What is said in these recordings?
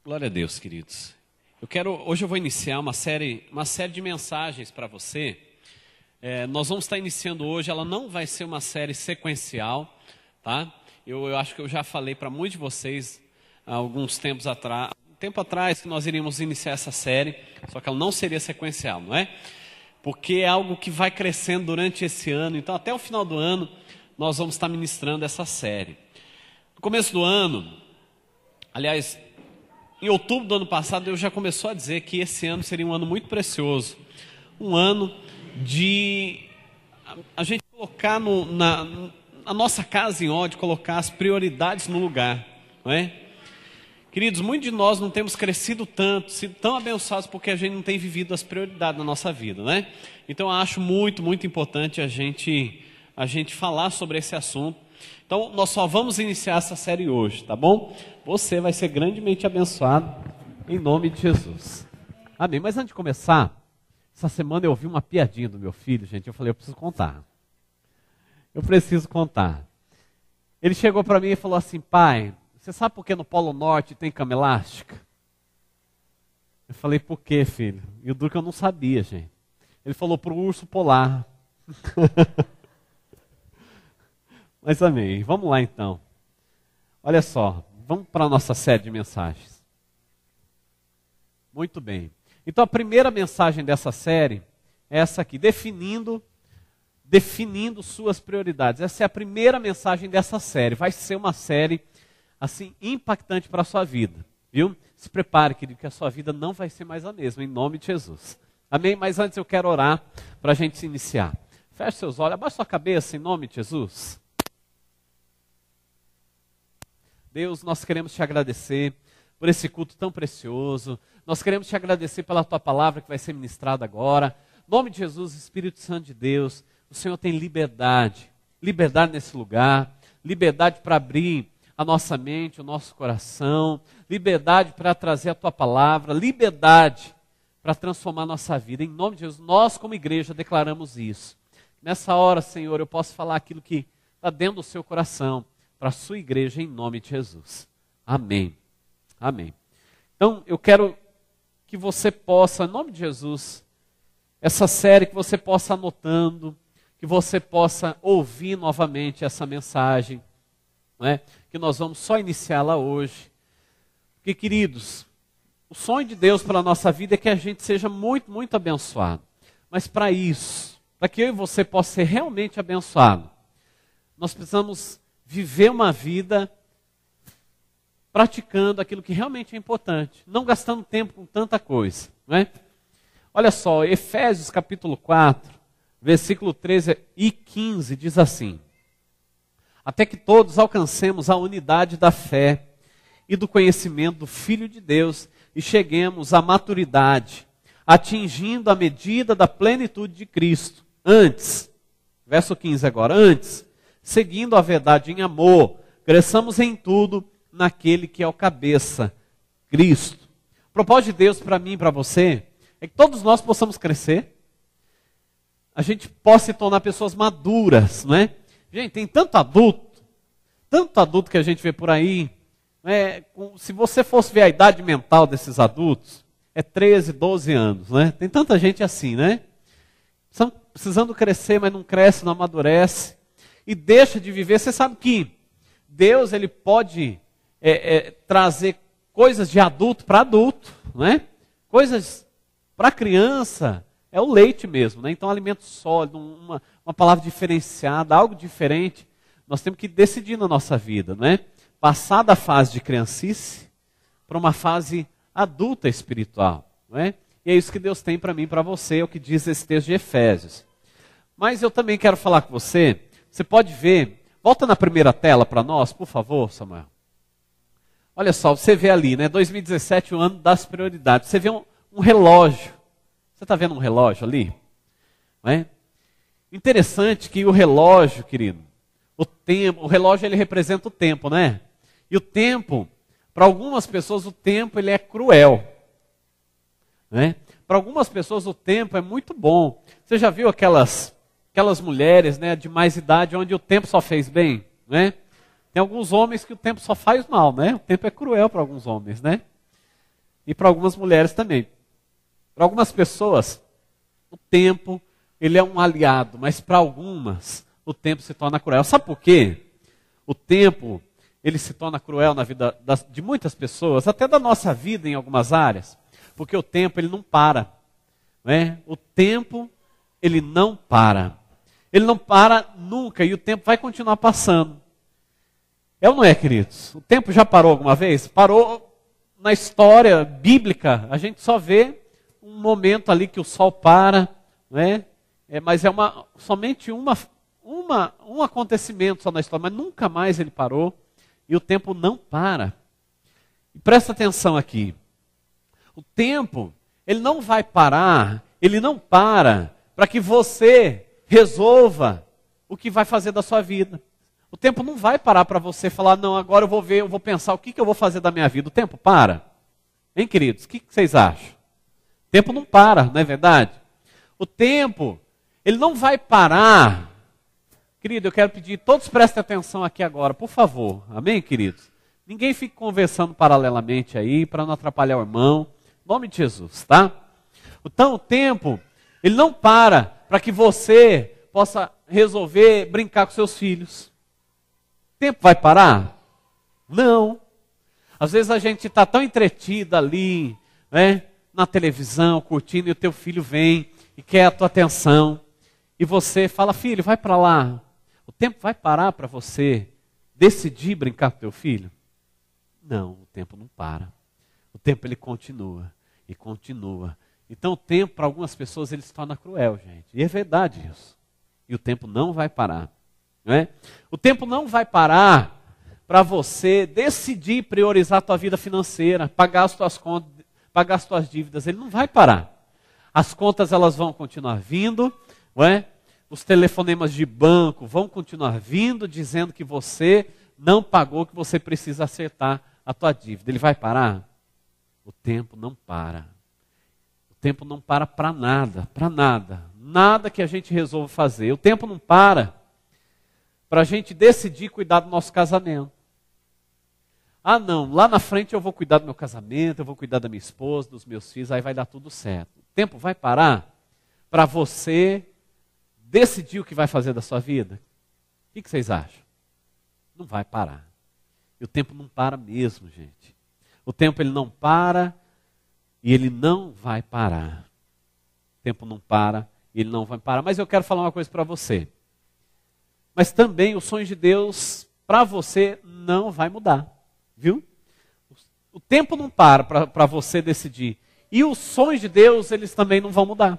Glória a Deus, queridos. Hoje eu vou iniciar uma série de mensagens para você. Nós vamos estar iniciando hoje, ela não vai ser uma série sequencial, tá? Eu acho que eu já falei para muitos de vocês há alguns tempos atrás que nós iríamos iniciar essa série, só que ela não seria sequencial, não é? Porque é algo que vai crescendo durante esse ano, então até o final do ano nós vamos estar ministrando essa série. No começo do ano, aliás, em outubro do ano passado, Deus já começou a dizer que esse ano seria um ano muito precioso. Um ano de a gente colocar a nossa casa em ordem, colocar as prioridades no lugar, não é? Queridos, muitos de nós não temos crescido tanto, sido tão abençoados porque a gente não tem vivido as prioridades na nossa vida, né? Então eu acho muito, muito importante a gente falar sobre esse assunto. Então, nós só vamos iniciar essa série hoje, tá bom? Você vai ser grandemente abençoado, em nome de Jesus. Amém. Mas antes de começar, essa semana eu ouvi uma piadinha do meu filho, gente. Eu falei, eu preciso contar. Ele chegou para mim e falou assim, pai, você sabe por que no Polo Norte tem cama elástica? Eu falei, por quê, filho? E o duro que eu não sabia, gente. Ele falou, pro urso polar. Mas amém. Vamos lá então. Olha só, vamos para a nossa série de mensagens. Muito bem. Então a primeira mensagem dessa série é essa aqui, definindo suas prioridades. Essa é a primeira mensagem dessa série. Vai ser uma série assim impactante para a sua vida, viu? Se prepare, querido, que a sua vida não vai ser mais a mesma, em nome de Jesus. Amém? Mas antes eu quero orar para a gente se iniciar. Feche seus olhos, abaixe sua cabeça, em nome de Jesus. Deus, nós queremos te agradecer por esse culto tão precioso. Nós queremos te agradecer pela tua palavra que vai ser ministrada agora. Em nome de Jesus, Espírito Santo de Deus, o Senhor tem liberdade nesse lugar, liberdade para abrir a nossa mente, o nosso coração, liberdade para trazer a tua palavra, liberdade para transformar a nossa vida. Em nome de Jesus, nós como igreja declaramos isso. Nessa hora, Senhor, eu posso falar aquilo que está dentro do seu coração, para a sua igreja, em nome de Jesus. Amém. Amém. Então, eu quero que você possa, em nome de Jesus, essa série, que você possa anotando, que você possa ouvir novamente essa mensagem, não é? Que nós vamos só iniciá-la hoje. Porque, queridos, o sonho de Deus para a nossa vida é que a gente seja muito, muito abençoado. Mas para isso, para que eu e você possa ser realmente abençoado, nós precisamos viver uma vida praticando aquilo que realmente é importante, não gastando tempo com tanta coisa, não é? Olha só, Efésios capítulo 4, versículo 13 e 15 diz assim: até que todos alcancemos a unidade da fé e do conhecimento do Filho de Deus e cheguemos à maturidade, atingindo a medida da plenitude de Cristo. Antes, verso 15 agora, antes, seguindo a verdade em amor, cresçamos em tudo naquele que é o cabeça, Cristo. O propósito de Deus para mim e para você é que todos nós possamos crescer, a gente possa se tornar pessoas maduras, não é? Gente, tem tanto adulto que a gente vê por aí, né? Se você fosse ver a idade mental desses adultos, é 13, 12 anos, né? Tem tanta gente assim, né? Estão precisando crescer, mas não cresce, não amadurece. E deixa de viver. Você sabe que Deus ele pode trazer coisas de adulto para adulto, né? Coisas para criança, é o leite mesmo, né? Então alimento sólido, uma palavra diferenciada, algo diferente. Nós temos que decidir na nossa vida, né? Passar da fase de criancice para uma fase adulta espiritual, não é? E é isso que Deus tem para mim e para você, é o que diz esse texto de Efésios. Mas eu também quero falar com você. Você pode ver, volta na primeira tela para nós, por favor, Samuel. Olha só, você vê ali, né? 2017, o ano das prioridades. Você vê um relógio. Você está vendo um relógio ali? Não é? Interessante que o relógio, querido, o relógio ele representa o tempo, né? E o tempo, para algumas pessoas, o tempo ele é cruel. Né? Para algumas pessoas o tempo é muito bom. Você já viu aquelas mulheres, né, de mais idade onde o tempo só fez bem? Né? Tem alguns homens que o tempo só faz mal, né? O tempo é cruel para alguns homens, né? E para algumas mulheres também. Para algumas pessoas, o tempo, ele é um aliado, mas para algumas, o tempo se torna cruel. Sabe por quê? O tempo, ele se torna cruel na vida de muitas pessoas, até da nossa vida em algumas áreas, porque o tempo, ele não para. Não é? O tempo, ele não para. Ele não para nunca e o tempo vai continuar passando. É ou não é, queridos? O tempo já parou alguma vez? Parou na história bíblica. A gente só vê um momento ali que o sol para, não é? Mas é somente um acontecimento só na história, mas nunca mais ele parou e o tempo não para. E presta atenção aqui. O tempo, ele não vai parar, ele não para que você resolva o que vai fazer da sua vida. O tempo não vai parar para você falar, não, agora eu vou pensar o que eu vou fazer da minha vida. O tempo para. Hein, queridos? O que vocês acham? O tempo não para, não é verdade? O tempo, ele não vai parar. Querido, eu quero pedir, todos prestem atenção aqui agora, por favor. Amém, queridos? Ninguém fique conversando paralelamente aí, para não atrapalhar o irmão. Em nome de Jesus, tá? Então, o tempo, ele não para que você possa resolver brincar com seus filhos. O tempo vai parar? Não. Às vezes a gente está tão entretido ali, né, na televisão, curtindo, e o teu filho vem e quer a tua atenção. E você fala, filho, vai para lá. O tempo vai parar para você decidir brincar com teu filho? Não, o tempo não para. O tempo, ele continua e continua. Então o tempo, para algumas pessoas, ele se torna cruel, gente. E é verdade isso. E o tempo não vai parar. Não é? O tempo não vai parar para você decidir priorizar a tua vida financeira, pagar as tuas contas, pagar as tuas dívidas. Ele não vai parar. As contas, elas vão continuar vindo, não é? Os telefonemas de banco vão continuar vindo, dizendo que você não pagou, que você precisa acertar a tua dívida. Ele vai parar? O tempo não para. O tempo não para nada, para nada. Nada que a gente resolva fazer. O tempo não para a gente decidir cuidar do nosso casamento. Ah, não, lá na frente eu vou cuidar do meu casamento, eu vou cuidar da minha esposa, dos meus filhos, aí vai dar tudo certo. O tempo vai parar para você decidir o que vai fazer da sua vida? O que vocês acham? Não vai parar. E o tempo não para mesmo, gente. O tempo, ele não para e ele não vai parar. O tempo não para e ele não vai parar. Mas eu quero falar uma coisa para você. Mas também os sonhos de Deus para você não vai mudar. Viu? O tempo não para você decidir. E os sonhos de Deus, eles também não vão mudar.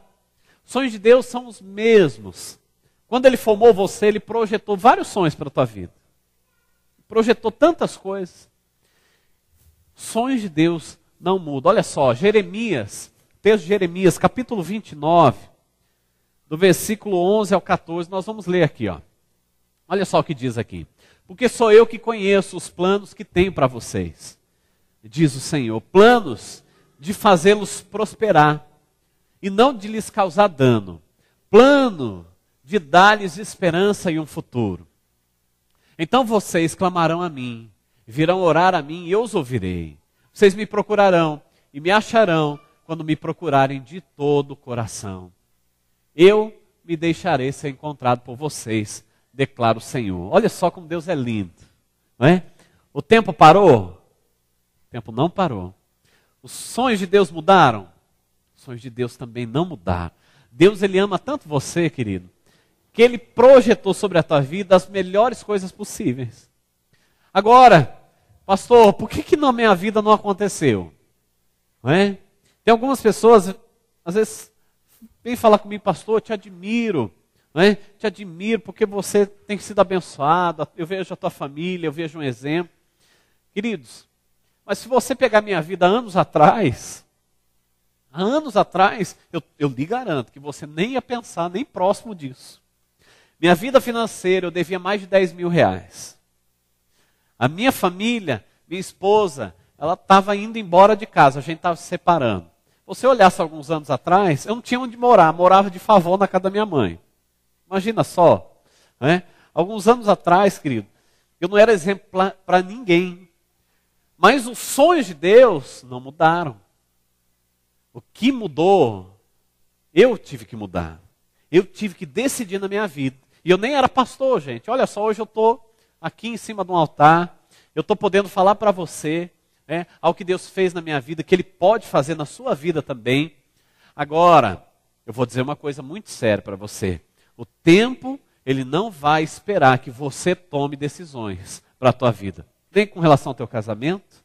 Os sonhos de Deus são os mesmos. Quando Ele formou você, Ele projetou vários sonhos para a tua vida. Projetou tantas coisas. Sonhos de Deus não mudam. Olha só, Jeremias, texto de Jeremias, capítulo 29, do versículo 11 ao 14, nós vamos ler aqui, ó. Olha só o que diz aqui. Porque sou eu que conheço os planos que tenho para vocês, diz o Senhor, planos de fazê-los prosperar e não de lhes causar dano, plano de dar-lhes esperança e um futuro. Então vocês clamarão a mim, virão orar a mim e eu os ouvirei. Vocês me procurarão e me acharão quando me procurarem de todo o coração. Eu me deixarei ser encontrado por vocês, declara o Senhor. Olha só como Deus é lindo, não é? O tempo parou? O tempo não parou. Os sonhos de Deus mudaram? Os sonhos de Deus também não mudaram. Deus, Ele ama tanto você, querido, que Ele projetou sobre a tua vida as melhores coisas possíveis. Agora, pastor, por que na minha vida não aconteceu? Não é? Tem algumas pessoas, às vezes, vêm falar comigo, pastor, eu te admiro. Não é? Te admiro porque você tem sido abençoado, eu vejo a tua família, eu vejo um exemplo. Queridos, mas se você pegar minha vida anos atrás, eu lhe garanto que você nem ia pensar nem próximo disso. Minha vida financeira, eu devia mais de 10 mil reais. A minha família, minha esposa, ela estava indo embora de casa, a gente estava se separando. Se você olhasse alguns anos atrás, eu não tinha onde morar, morava de favor na casa da minha mãe. Imagina só, né? Alguns anos atrás, querido, eu não era exemplo para ninguém. Mas os sonhos de Deus não mudaram. O que mudou, eu tive que mudar. Eu tive que decidir na minha vida. E eu nem era pastor, gente. Olha só, hoje eu estou aqui em cima de um altar. Eu estou podendo falar para você, ao que Deus fez na minha vida, que Ele pode fazer na sua vida também. Agora, eu vou dizer uma coisa muito séria para você. O tempo, ele não vai esperar que você tome decisões para a tua vida. Nem com relação ao teu casamento,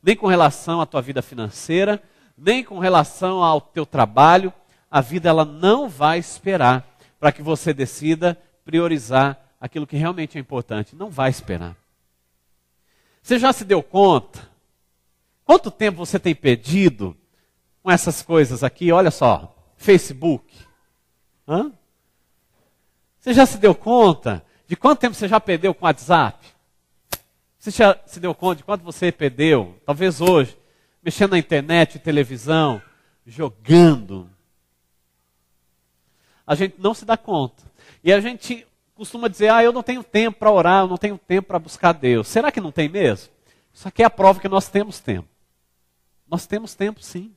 nem com relação à tua vida financeira, nem com relação ao teu trabalho. A vida ela não vai esperar para que você decida priorizar aquilo que realmente é importante. Não vai esperar. Você já se deu conta? Quanto tempo você tem perdido com essas coisas aqui? Olha só, Facebook. Você já se deu conta de quanto tempo você já perdeu com o WhatsApp? Você já se deu conta de quanto você perdeu, talvez hoje, mexendo na internet, televisão, jogando? A gente não se dá conta. E a gente costuma dizer, eu não tenho tempo para orar, eu não tenho tempo para buscar Deus. Será que não tem mesmo? Isso aqui é a prova que nós temos tempo. Nós temos tempo sim.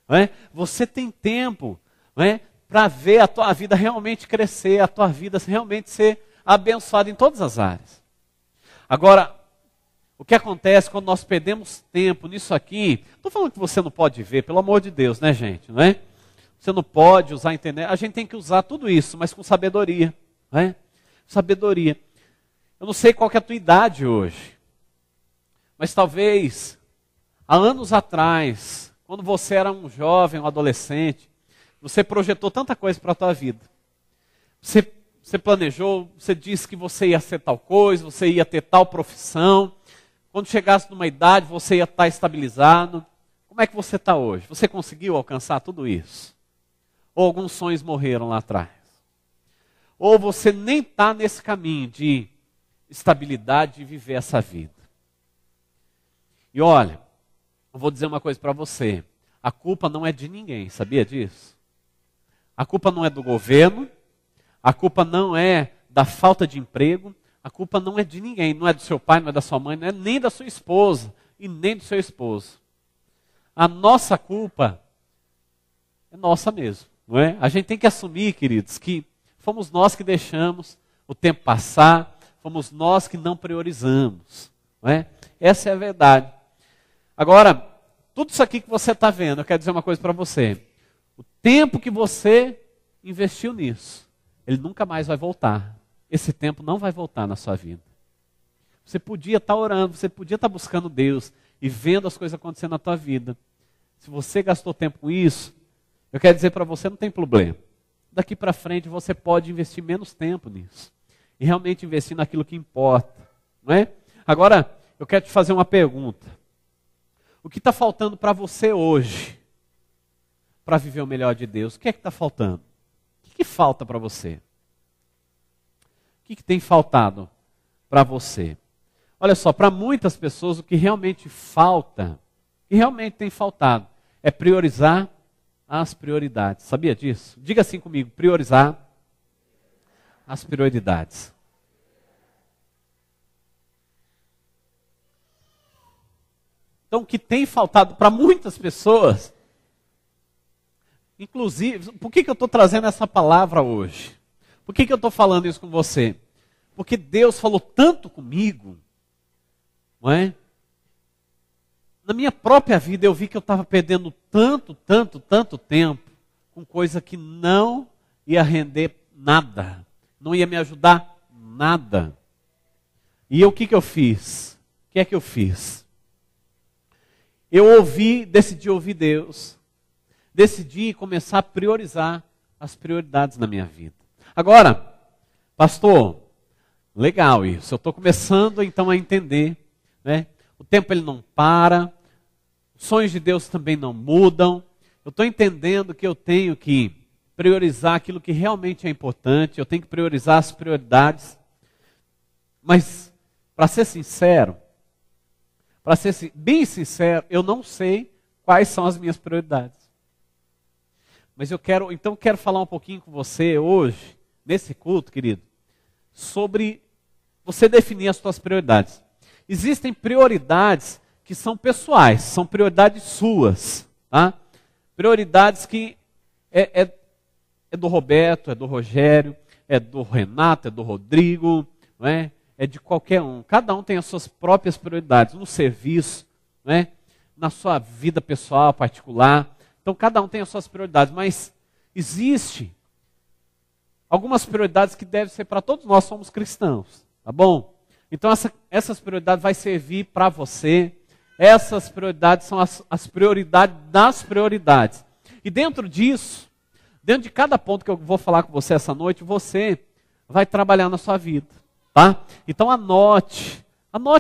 Não é? Você tem tempo, não é? Para ver a tua vida realmente crescer, a tua vida realmente ser abençoada em todas as áreas. Agora, o que acontece quando nós perdemos tempo nisso aqui, estou falando que você não pode ver, pelo amor de Deus, né, gente? Não é? Você não pode usar a internet, a gente tem que usar tudo isso, mas com sabedoria. Não é? Sabedoria. Eu não sei qual que é a tua idade hoje, mas talvez, há anos atrás, quando você era um jovem, um adolescente, você projetou tanta coisa para a tua vida. Você planejou, você disse que você ia ser tal coisa, você ia ter tal profissão. Quando chegasse numa idade, você ia estar estabilizado. Como é que você está hoje? Você conseguiu alcançar tudo isso? Ou alguns sonhos morreram lá atrás? Ou você nem está nesse caminho de estabilidade, de viver essa vida? E olha, eu vou dizer uma coisa para você. A culpa não é de ninguém, sabia disso? A culpa não é do governo, a culpa não é da falta de emprego, a culpa não é de ninguém, não é do seu pai, não é da sua mãe, não é nem da sua esposa e nem do seu esposo. A nossa culpa é nossa mesmo, não é? A gente tem que assumir, queridos, que fomos nós que deixamos o tempo passar, fomos nós que não priorizamos, não é? Essa é a verdade. Agora, tudo isso aqui que você está vendo, eu quero dizer uma coisa para você. O tempo que você investiu nisso, ele nunca mais vai voltar. Esse tempo não vai voltar na sua vida. Você podia estar orando, você podia estar buscando Deus e vendo as coisas acontecendo na tua vida. Se você gastou tempo com isso, eu quero dizer para você, não tem problema. Daqui para frente você pode investir menos tempo nisso. E realmente investir naquilo que importa. Não é? Agora, eu quero te fazer uma pergunta. O que está faltando para você hoje, para viver o melhor de Deus? O que é que está faltando? O que falta para você? O que tem faltado para você? Olha só, para muitas pessoas o que realmente falta, o que realmente tem faltado, é priorizar as prioridades. Sabia disso? Diga assim comigo, priorizar as prioridades. Então, o que tem faltado para muitas pessoas, inclusive, por que eu estou trazendo essa palavra hoje? Por que eu estou falando isso com você? Porque Deus falou tanto comigo, não é? Na minha própria vida eu vi que eu estava perdendo tanto tempo com coisa que não ia render nada, não ia me ajudar nada. E o que eu fiz? O que é que eu fiz? Eu decidi ouvir Deus, decidi começar a priorizar as prioridades na minha vida. Agora, pastor, legal isso, eu estou começando então a entender, né? O tempo ele não para, os sonhos de Deus também não mudam, eu estou entendendo que eu tenho que priorizar aquilo que realmente é importante, eu tenho que priorizar as prioridades, mas, para ser sincero, para ser bem sincero, eu não sei quais são as minhas prioridades. Mas eu quero falar um pouquinho com você hoje, nesse culto, querido, sobre você definir as suas prioridades. Existem prioridades que são pessoais, são prioridades suas, tá? Prioridades que é do Roberto, é do Rogério, é do Renato, é do Rodrigo, não é? É de qualquer um. Cada um tem as suas próprias prioridades no serviço, não é? Na sua vida pessoal, particular. Então, cada um tem as suas prioridades, mas existe algumas prioridades que devem ser para todos nós, somos cristãos, tá bom? Então, essas prioridades vão servir para você. Essas prioridades são as prioridades das prioridades. E dentro disso, dentro de cada ponto que eu vou falar com você essa noite, você vai trabalhar na sua vida, tá? Então anote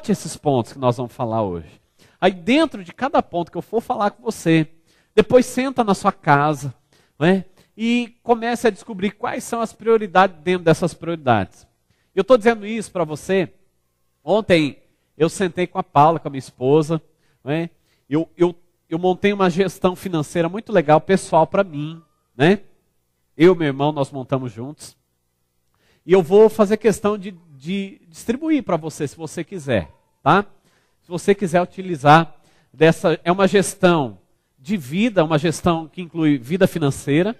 esses pontos que nós vamos falar hoje. Aí dentro de cada ponto que eu for falar com você, depois senta na sua casa, né? E comece a descobrir quais são as prioridades dentro dessas prioridades. Eu estou dizendo isso para você. Ontem eu sentei com a Paula, com a minha esposa, né? Eu montei uma gestão financeira muito legal, pessoal para mim, né? Eu e meu irmão, nós montamos juntos. E eu vou fazer questão de distribuir para você, se você quiser, tá? Se você quiser utilizar é uma gestão de vida, uma gestão que inclui vida financeira,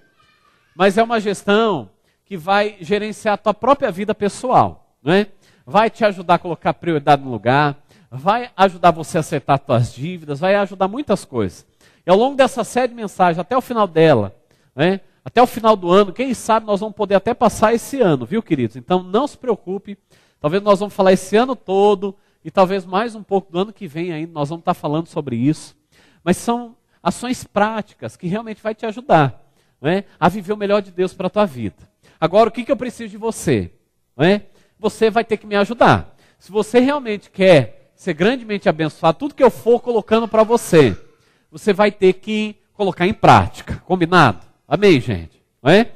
mas é uma gestão que vai gerenciar a tua própria vida pessoal, né? Vai te ajudar a colocar prioridade no lugar, vai ajudar você a acertar as tuas dívidas, vai ajudar muitas coisas. E ao longo dessa série de mensagens, até o final dela, né? Até o final do ano, quem sabe nós vamos poder até passar esse ano, viu, queridos? Então não se preocupe, talvez nós vamos falar esse ano todo, e talvez mais um pouco do ano que vem ainda, nós vamos estar falando sobre isso. Mas são ações práticas que realmente vai te ajudar, né, a viver o melhor de Deus para a tua vida. Agora, o que eu preciso de você? Né? Você vai ter que me ajudar. Se você realmente quer ser grandemente abençoado, tudo que eu for colocando para você, você vai ter que colocar em prática, combinado? Amém, gente? Não é?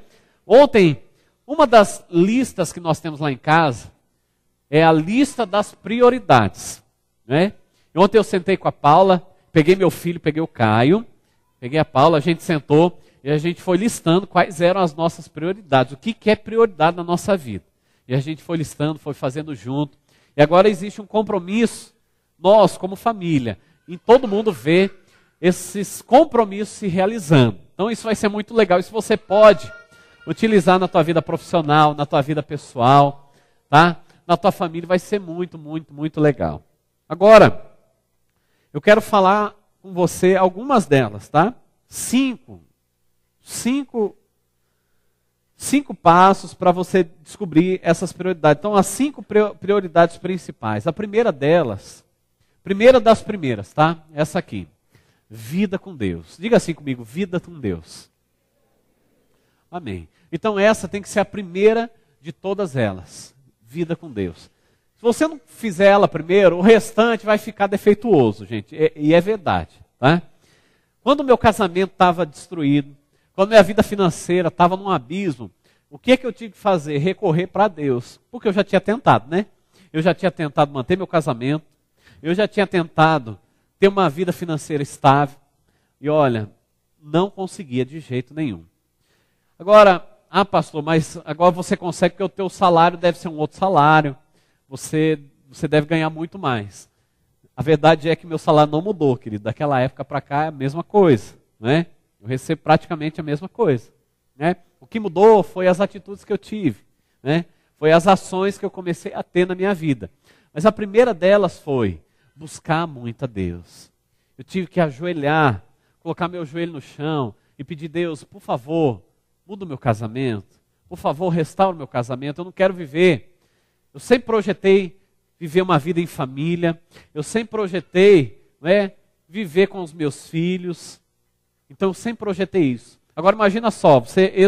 Ontem, uma das listas que nós temos lá em casa é a lista das prioridades. Né? Ontem eu sentei com a Paula, peguei meu filho, peguei o Caio, peguei a Paula, a gente sentou e a gente foi listando quais eram as nossas prioridades, o que é prioridade na nossa vida. E a gente foi listando, foi fazendo junto. E agora existe um compromisso, nós como família, em todo mundo ver esses compromissos se realizando. Então isso vai ser muito legal. Isso você pode utilizar na tua vida profissional, na tua vida pessoal, tá? Na tua família vai ser muito, muito, muito legal. Agora, eu quero falar com você algumas delas, tá? Cinco passos para você descobrir essas prioridades. Então, as 5 prioridades principais. A primeira delas, primeira das primeiras, tá? Essa aqui. Vida com Deus. Diga assim comigo, vida com Deus. Amém. Então essa tem que ser a primeira de todas elas. Vida com Deus. Se você não fizer ela primeiro, o restante vai ficar defeituoso, gente. E é verdade, tá? Quando o meu casamento estava destruído, quando minha vida financeira estava num abismo, o que eu tive que fazer? Recorrer para Deus. Porque eu já tinha tentado, né? Eu já tinha tentado manter meu casamento. Eu já tinha tentado ter uma vida financeira estável. E olha, não conseguia de jeito nenhum. Agora, pastor, mas agora você consegue porque o teu salário deve ser um outro salário. Você deve ganhar muito mais. A verdade é que meu salário não mudou, querido. Daquela época para cá é a mesma coisa, né? Eu recebo praticamente a mesma coisa, né? O que mudou foi as atitudes que eu tive, né? Foi as ações que eu comecei a ter na minha vida. Mas a primeira delas foi buscar muito a Deus. Eu tive que ajoelhar, colocar meu joelho no chão e pedir: Deus, por favor, muda o meu casamento. Por favor, restaura o meu casamento. Eu não quero viver. Eu sempre projetei viver uma vida em família. Eu sempre projetei, né, viver com os meus filhos. Então eu sempre projetei isso. Agora imagina só,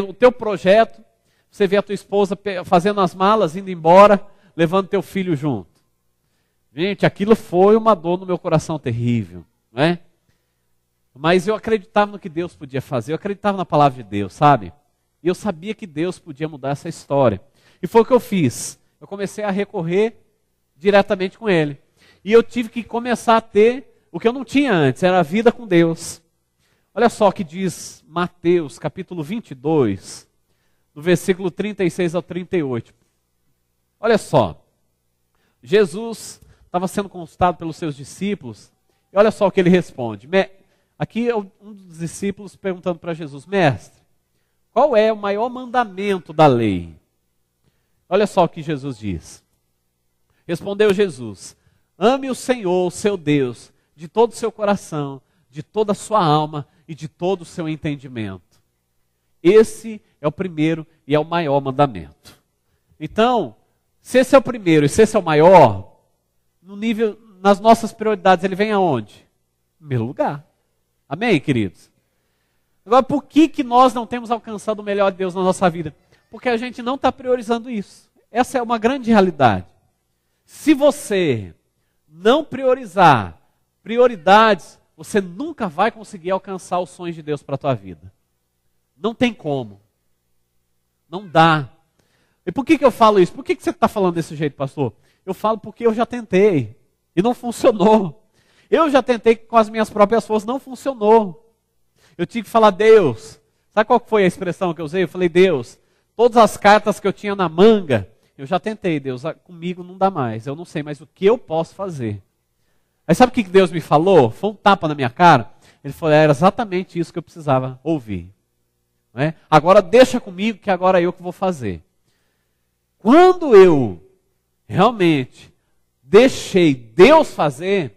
o teu projeto, você vê a tua esposa fazendo as malas, indo embora, levando teu filho junto. Gente, aquilo foi uma dor no meu coração terrível, né? Mas eu acreditava no que Deus podia fazer, eu acreditava na palavra de Deus, sabe? E eu sabia que Deus podia mudar essa história. E foi o que eu fiz. Eu comecei a recorrer diretamente com Ele. E eu tive que começar a ter o que eu não tinha antes, era a vida com Deus. Olha só o que diz Mateus, capítulo 22, do versículo 36 ao 38. Olha só, Jesus estava sendo consultado pelos seus discípulos, e olha só o que ele responde. Aqui um dos discípulos perguntando para Jesus: Mestre, qual é o maior mandamento da lei? Olha só o que Jesus diz. Respondeu Jesus: ame o Senhor, o seu Deus, de todo o seu coração, de toda a sua alma e de todo o seu entendimento. Esse é o primeiro e é o maior mandamento. Então, se esse é o primeiro e se esse é o maior, no nível, nas nossas prioridades, ele vem aonde? Em primeiro lugar. Amém, queridos? Agora, por que nós não temos alcançado o melhor de Deus na nossa vida? Porque a gente não está priorizando isso. Essa é uma grande realidade. Se você não priorizar prioridades, você nunca vai conseguir alcançar os sonhos de Deus para a tua vida. Não tem como. Não dá. E por que eu falo isso? Por que você está falando desse jeito, pastor? Eu falo porque eu já tentei e não funcionou. Eu já tentei com as minhas próprias forças, não funcionou. Eu tive que falar: Deus, sabe qual foi a expressão que eu usei? Eu falei: Deus, todas as cartas que eu tinha na manga, eu já tentei, Deus, comigo não dá mais, eu não sei mais o que eu posso fazer. Aí sabe o que Deus me falou? Foi um tapa na minha cara. Ele falou: era exatamente isso que eu precisava ouvir. Não é? Agora deixa comigo que agora é eu que vou fazer. Quando eu realmente deixei Deus fazer,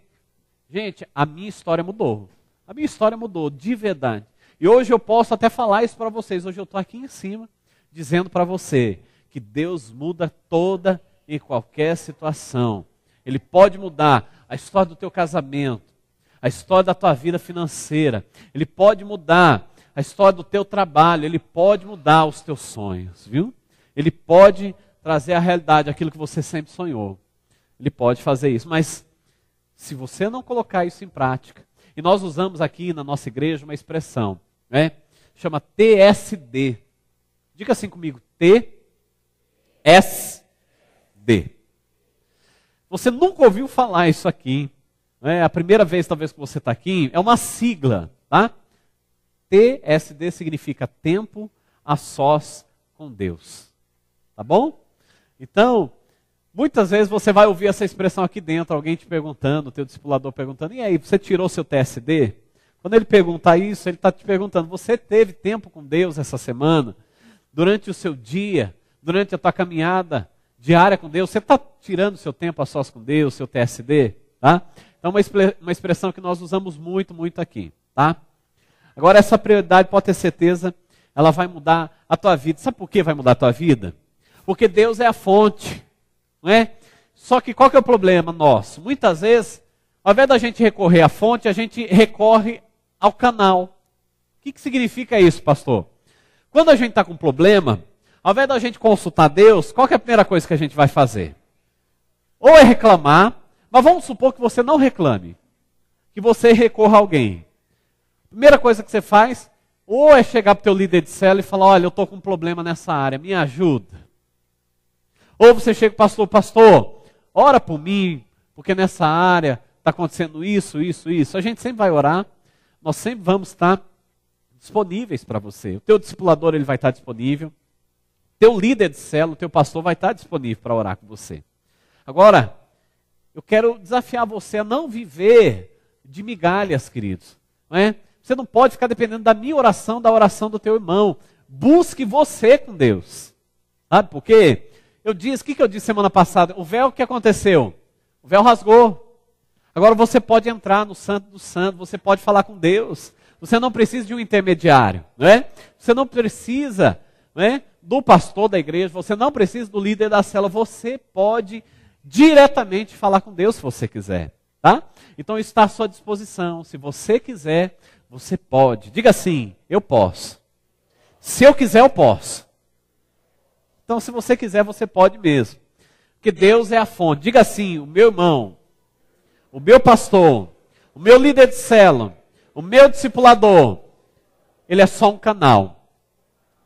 gente, a minha história mudou. A minha história mudou, de verdade. E hoje eu posso até falar isso para vocês. Hoje eu estou aqui em cima, dizendo para você que Deus muda toda e qualquer situação. Ele pode mudar a história do teu casamento, a história da tua vida financeira. Ele pode mudar a história do teu trabalho. Ele pode mudar os teus sonhos, viu? Ele pode trazer à realidade aquilo que você sempre sonhou. Ele pode fazer isso, mas se você não colocar isso em prática, e nós usamos aqui na nossa igreja uma expressão, né? Chama TSD. Diga assim comigo: TSD. Você nunca ouviu falar isso aqui, né? A primeira vez talvez que você está aqui, é uma sigla, tá? TSD significa tempo a sós com Deus. Tá bom? Então, muitas vezes você vai ouvir essa expressão aqui dentro, alguém te perguntando, o teu discipulador perguntando: e aí, você tirou seu TSD? Quando ele perguntar isso, ele está te perguntando: você teve tempo com Deus essa semana? Durante o seu dia, durante a tua caminhada diária com Deus, você está tirando seu tempo a sós com Deus, seu TSD? Tá? Então, uma expressão que nós usamos muito, muito aqui. Tá? Agora, essa prioridade, pode ter certeza, ela vai mudar a tua vida. Sabe por que vai mudar a tua vida? Porque Deus é a fonte. Não é? Só que qual que é o problema nosso? Muitas vezes, ao invés da gente recorrer à fonte, a gente recorre ao canal. O que significa isso, pastor? Quando a gente está com um problema, ao invés da gente consultar Deus, qual que é a primeira coisa que a gente vai fazer? Ou é reclamar, mas vamos supor que você não reclame, que você recorra a alguém. Primeira coisa que você faz, ou é chegar para o teu líder de célula e falar: olha, eu estou com um problema nessa área, me ajuda. Ou você chega para o pastor, ora por mim, porque nessa área está acontecendo isso, isso, isso. A gente sempre vai orar, nós sempre vamos estar disponíveis para você. O teu discipulador, ele vai estar disponível. Teu líder de célula, o teu pastor vai estar disponível para orar com você. Agora, eu quero desafiar você a não viver de migalhas, queridos. Não é? Você não pode ficar dependendo da minha oração, da oração do teu irmão. Busque você com Deus. Sabe por quê? Eu disse, o que eu disse semana passada? O véu, o que aconteceu? O véu rasgou. Agora você pode entrar no Santo dos Santos, você pode falar com Deus. Você não precisa de um intermediário, não é? Você não precisa, não é, do pastor da igreja, você não precisa do líder da célula, você pode diretamente falar com Deus se você quiser, tá? Então isso está à sua disposição. Se você quiser, você pode. Diga assim: eu posso. Se eu quiser, eu posso. Então, se você quiser, você pode mesmo. Porque Deus é a fonte. Diga assim: o meu irmão, o meu pastor, o meu líder de célula, o meu discipulador, ele é só um canal.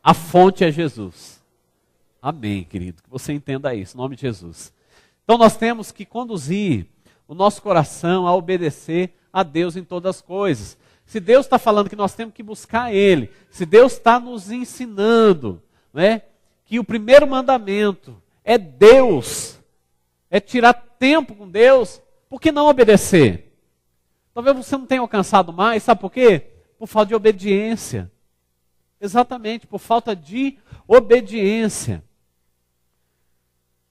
A fonte é Jesus. Amém, querido. Que você entenda isso, em nome de Jesus. Então, nós temos que conduzir o nosso coração a obedecer a Deus em todas as coisas. Se Deus está falando que nós temos que buscar Ele, se Deus está nos ensinando, né, que o primeiro mandamento é Deus, é tirar tempo com Deus, por que não obedecer? Talvez você não tenha alcançado mais, sabe por quê? Por falta de obediência. Exatamente, por falta de obediência.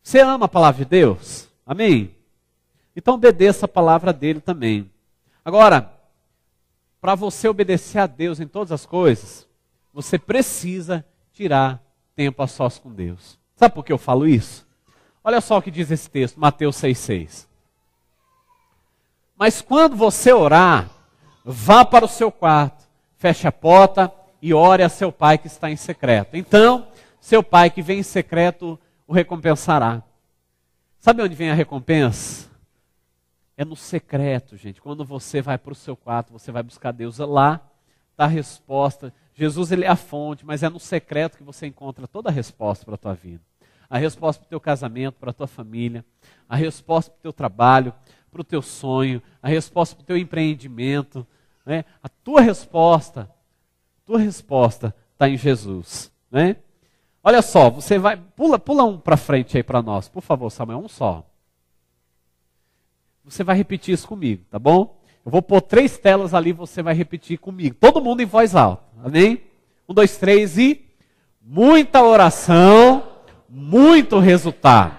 Você ama a palavra de Deus? Amém? Então obedeça a palavra dele também. Agora, para você obedecer a Deus em todas as coisas, você precisa tirar tempo a sós com Deus. Sabe por que eu falo isso? Olha só o que diz esse texto, Mateus 6,6. Mas quando você orar, vá para o seu quarto, feche a porta e ore a seu pai que está em secreto. Então, seu pai que vem em secreto o recompensará. Sabe onde vem a recompensa? É no secreto, gente. Quando você vai para o seu quarto, você vai buscar Deus. Lá está a resposta. Jesus, ele é a fonte, mas é no secreto que você encontra toda a resposta para a tua vida. A resposta para o teu casamento, para a tua família. A resposta para o teu trabalho, para o teu sonho. A resposta para o teu empreendimento. Né? A tua resposta está em Jesus. Né? Olha só, você vai... Pula um para frente aí para nós. Por favor, Samuel, um só. Você vai repetir isso comigo, tá bom? Eu vou pôr 3 telas ali, você vai repetir comigo. Todo mundo em voz alta, amém? 1, 2, 3 e... Muita oração, muito resultado.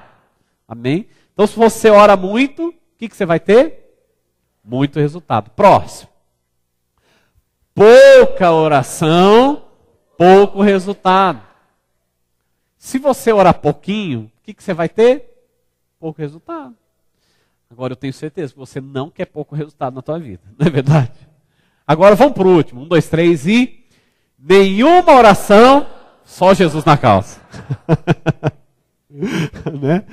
Amém? Então se você ora muito, o que você vai ter? Muito resultado. Próximo. Pouca oração, pouco resultado. Se você orar pouquinho, o que você vai ter? Pouco resultado. Agora eu tenho certeza que você não quer pouco resultado na tua vida, não é verdade? Agora vamos para o último. 1, 2, 3 e... Nenhuma oração, só Jesus na causa. Né?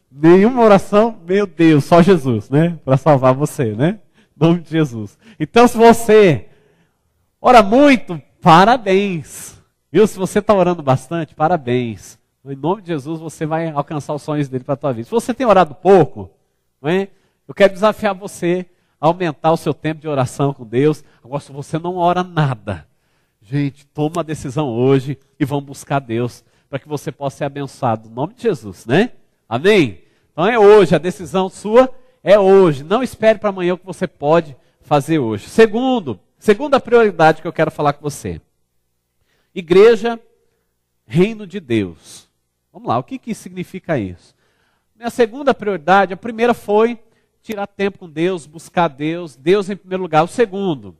Nenhuma oração, meu Deus, só Jesus, né? Para salvar você, né? Em nome de Jesus. Então se você ora muito, parabéns. Viu? Se você está orando bastante, parabéns. Em nome de Jesus você vai alcançar os sonhos dele para a tua vida. Se você tem orado pouco, não é? Eu quero desafiar você a aumentar o seu tempo de oração com Deus. Agora, se você não ora nada, gente, toma a decisão hoje e vamos buscar Deus para que você possa ser abençoado. No nome de Jesus, né? Amém? Então é hoje, a decisão sua é hoje. Não espere para amanhã o que você pode fazer hoje. Segunda prioridade que eu quero falar com você. Igreja, reino de Deus. Vamos lá, o que significa isso? Minha segunda prioridade, a primeira foi tirar tempo com Deus, buscar Deus, Deus em primeiro lugar. O segundo,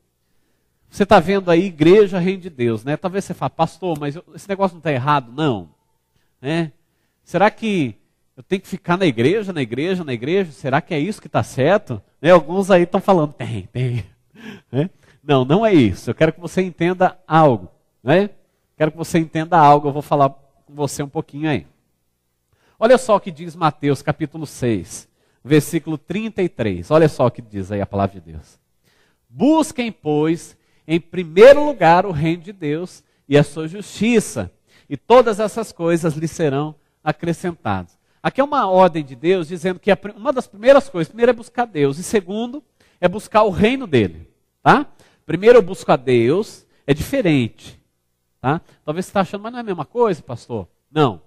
você está vendo aí igreja, reino de Deus, né? Talvez você fale, pastor, mas esse negócio não está errado? Não. Né? Será que eu tenho que ficar na igreja? Será que é isso que está certo? Né? Alguns aí estão falando, tem. Né? Não, não é isso. Eu quero que você entenda algo. Né? Quero que você entenda algo, eu vou falar com você um pouquinho aí. Olha só o que diz Mateus capítulo 6, versículo 33. Olha só o que diz aí a palavra de Deus. Busquem, pois, em primeiro lugar o reino de Deus e a sua justiça, e todas essas coisas lhe serão acrescentadas. Aqui é uma ordem de Deus dizendo que uma das primeiras coisas, primeiro é buscar Deus, e segundo é buscar o reino dele. Tá? Primeiro eu busco a Deus, é diferente. Tá? Talvez você está achando, mas não é a mesma coisa, pastor? Não.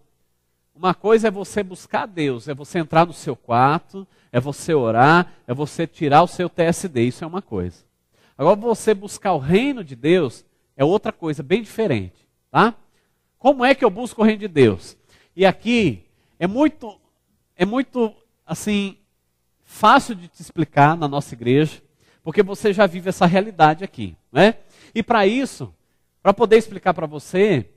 Uma coisa é você buscar a Deus, é você entrar no seu quarto, é você orar, é você tirar o seu TSD, isso é uma coisa. Agora você buscar o reino de Deus é outra coisa, bem diferente. Tá? Como é que eu busco o reino de Deus? E aqui é muito assim, fácil de te explicar na nossa igreja, porque você já vive essa realidade aqui. Né? E para isso, para poder explicar para você,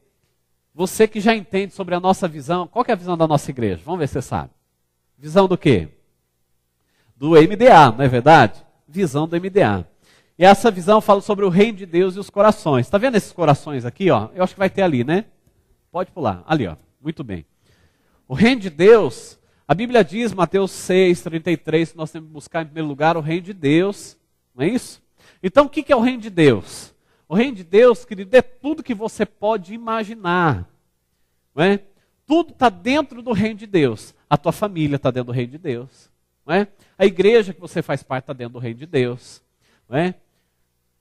você que já entende sobre a nossa visão, qual que é a visão da nossa igreja? Vamos ver se você sabe. Visão do quê? Do MDA, não é verdade? Visão do MDA. E essa visão fala sobre o reino de Deus e os corações. Está vendo esses corações aqui? Ó? Eu acho que vai ter ali, né? Pode pular. Ali, ó. Muito bem. O reino de Deus, a Bíblia diz, Mateus 6, 33, que nós temos que buscar em primeiro lugar o reino de Deus. Não é isso? Então, o que é o reino de Deus? O reino de Deus, querido, é tudo que você pode imaginar. Não é? Tudo está dentro do reino de Deus. A tua família está dentro do reino de Deus. Não é? A igreja que você faz parte está dentro do reino de Deus. Não é?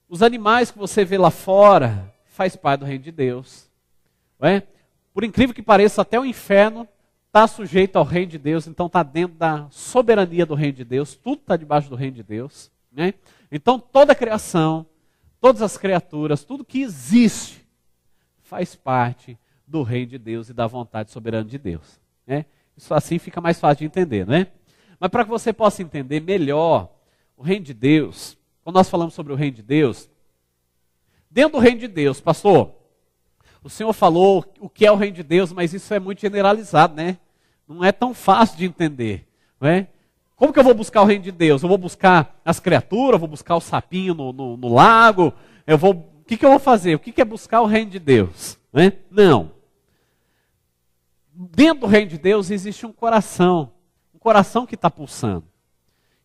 Os animais que você vê lá fora faz parte do reino de Deus. Não é? Por incrível que pareça, até o inferno está sujeito ao reino de Deus, então está dentro da soberania do reino de Deus, tudo está debaixo do reino de Deus. Né? Então toda a criação, todas as criaturas, tudo que existe, faz parte do reino de Deus e da vontade soberana de Deus. Né? Isso assim fica mais fácil de entender, né? Mas para que você possa entender melhor o reino de Deus, quando nós falamos sobre o reino de Deus, dentro do reino de Deus, pastor, o senhor falou o que é o reino de Deus, mas isso é muito generalizado, né? Não é tão fácil de entender, não é? Como que eu vou buscar o reino de Deus? Eu vou buscar as criaturas, vou buscar o sapinho no lago, o que eu vou fazer? O que é buscar o reino de Deus? Né? Não. Dentro do reino de Deus existe um coração que está pulsando.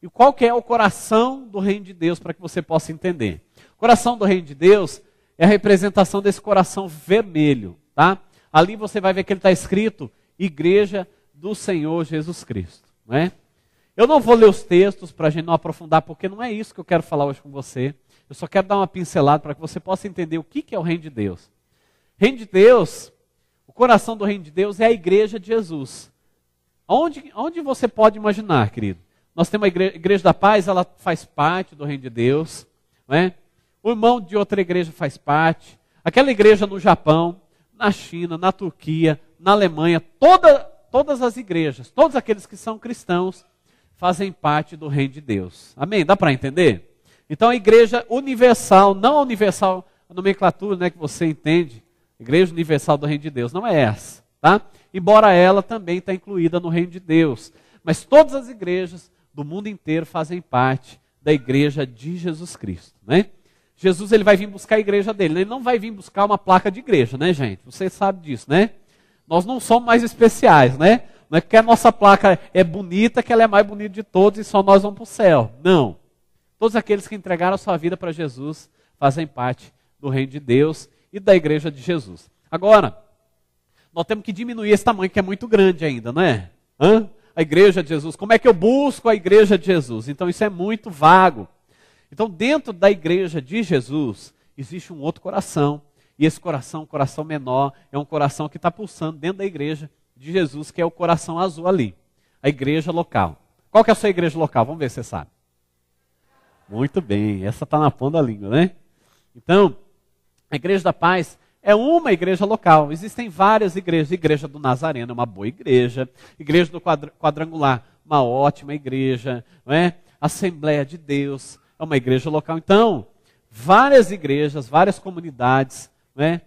E qual que é o coração do reino de Deus, para que você possa entender? O coração do reino de Deus é a representação desse coração vermelho, tá? Ali você vai ver que ele está escrito Igreja do Senhor Jesus Cristo, não é? Eu não vou ler os textos para a gente não aprofundar, porque não é isso que eu quero falar hoje com você. Eu só quero dar uma pincelada para que você possa entender o que é o reino de Deus. Reino de Deus, o coração do reino de Deus é a igreja de Jesus. Onde você pode imaginar, querido? Nós temos a igreja da paz, ela faz parte do reino de Deus. Não é? O irmão de outra igreja faz parte. Aquela igreja no Japão, na China, na Turquia, na Alemanha, todas as igrejas, todos aqueles que são cristãos, fazem parte do reino de Deus. Amém? Dá para entender? Então a igreja universal, não a universal, a nomenclatura, né, que você entende, igreja universal do reino de Deus, não é essa, tá? Embora ela também está incluída no reino de Deus. Mas todas as igrejas do mundo inteiro fazem parte da igreja de Jesus Cristo, né? Jesus, ele vai vir buscar a igreja dele, ele não vai vir buscar uma placa de igreja, né, gente? Você sabe disso, né? Nós não somos mais especiais, né? Não é que a nossa placa é bonita, que ela é mais bonita de todos e só nós vamos para o céu. Não. Todos aqueles que entregaram a sua vida para Jesus fazem parte do reino de Deus e da igreja de Jesus. Agora, nós temos que diminuir esse tamanho, que é muito grande ainda, não é? A igreja de Jesus. Como é que eu busco a igreja de Jesus? Então isso é muito vago. Então dentro da igreja de Jesus existe um outro coração. E esse coração, um coração menor, é um coração que está pulsando dentro da igreja de Jesus, que é o coração azul ali. A igreja local. Qual que é a sua igreja local? Vamos ver se você sabe. Muito bem, essa está na ponta da língua, né? Então, a igreja da paz é uma igreja local. Existem várias igrejas. Igreja do Nazareno é uma boa igreja. Igreja do Quadrangular, uma ótima igreja. Não é? Assembleia de Deus é uma igreja local. Então, várias igrejas, várias comunidades, não é?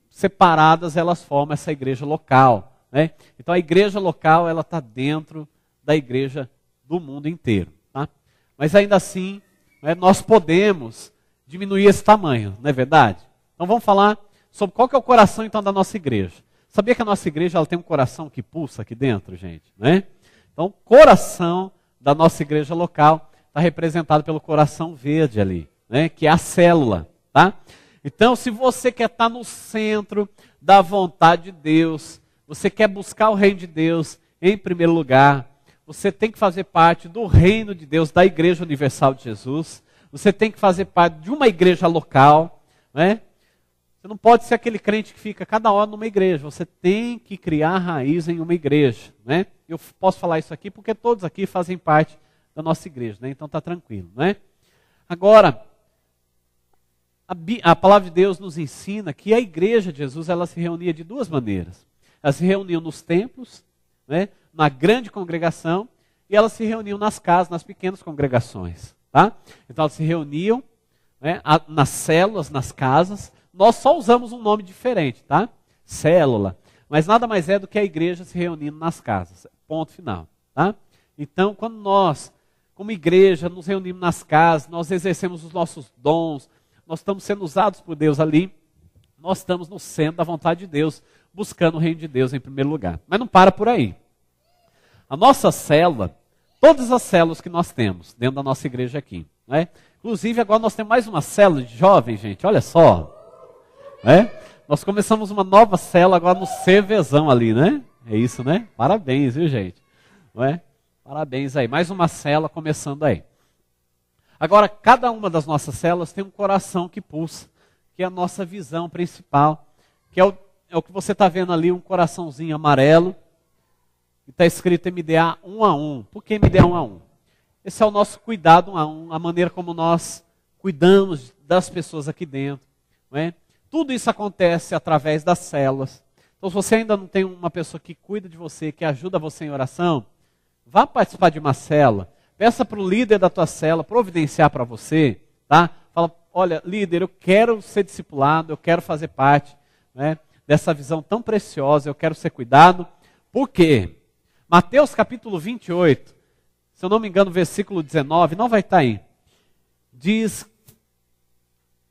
Separadas, elas formam essa igreja local. Né? Então, a igreja local ela está dentro da igreja do mundo inteiro. Tá? Mas ainda assim, né, nós podemos diminuir esse tamanho, não é verdade? Então vamos falar sobre qual que é o coração então da nossa igreja. Sabia que a nossa igreja ela tem um coração que pulsa aqui dentro, gente? Né? Então o coração da nossa igreja local está representado pelo coração verde ali, né? Que é a célula. Tá? Então se você quer estar no centro da vontade de Deus, você quer buscar o reino de Deus em primeiro lugar, você tem que fazer parte do reino de Deus, da Igreja Universal de Jesus. Você tem que fazer parte de uma igreja local. Né? Você não pode ser aquele crente que fica cada hora numa igreja. Você tem que criar raiz em uma igreja. Né? Eu posso falar isso aqui porque todos aqui fazem parte da nossa igreja. Né? Então está tranquilo. Né? Agora, a palavra de Deus nos ensina que a igreja de Jesus ela se reunia de duas maneiras. Ela se reuniam nos templos, né? Na grande congregação, e elas se reuniam nas casas, nas pequenas congregações. Tá? Então elas se reuniam, né, nas células, nas casas. Nós só usamos um nome diferente, tá? Célula. Mas nada mais é do que a igreja se reunindo nas casas. Ponto final. Tá? Então, quando nós, como igreja, nos reunimos nas casas, nós exercemos os nossos dons, nós estamos sendo usados por Deus ali, nós estamos no centro da vontade de Deus, buscando o reino de Deus em primeiro lugar. Mas não para por aí. A nossa célula, todas as células que nós temos dentro da nossa igreja aqui, né? Inclusive agora nós temos mais uma célula de jovens, gente, olha só. Né? Nós começamos uma nova célula agora no CVzão ali, né? É isso, né? Parabéns, viu, gente? Não é? Parabéns aí, mais uma célula começando aí. Agora, cada uma das nossas células tem um coração que pulsa, que é a nossa visão principal, que é o que você está vendo ali, um coraçãozinho amarelo, e está escrito MDA 1 a 1. Por que MDA 1 a 1? Esse é o nosso cuidado, a maneira como nós cuidamos das pessoas aqui dentro. Não é? Tudo isso acontece através das células. Então, se você ainda não tem uma pessoa que cuida de você, que ajuda você em oração, vá participar de uma célula. Peça para o líder da tua célula providenciar para você. Tá? Fala, olha, líder, eu quero ser discipulado, eu quero fazer parte, né, dessa visão tão preciosa, eu quero ser cuidado. Por quê? Mateus capítulo 28, se eu não me engano, versículo 19, não vai estar aí. Diz,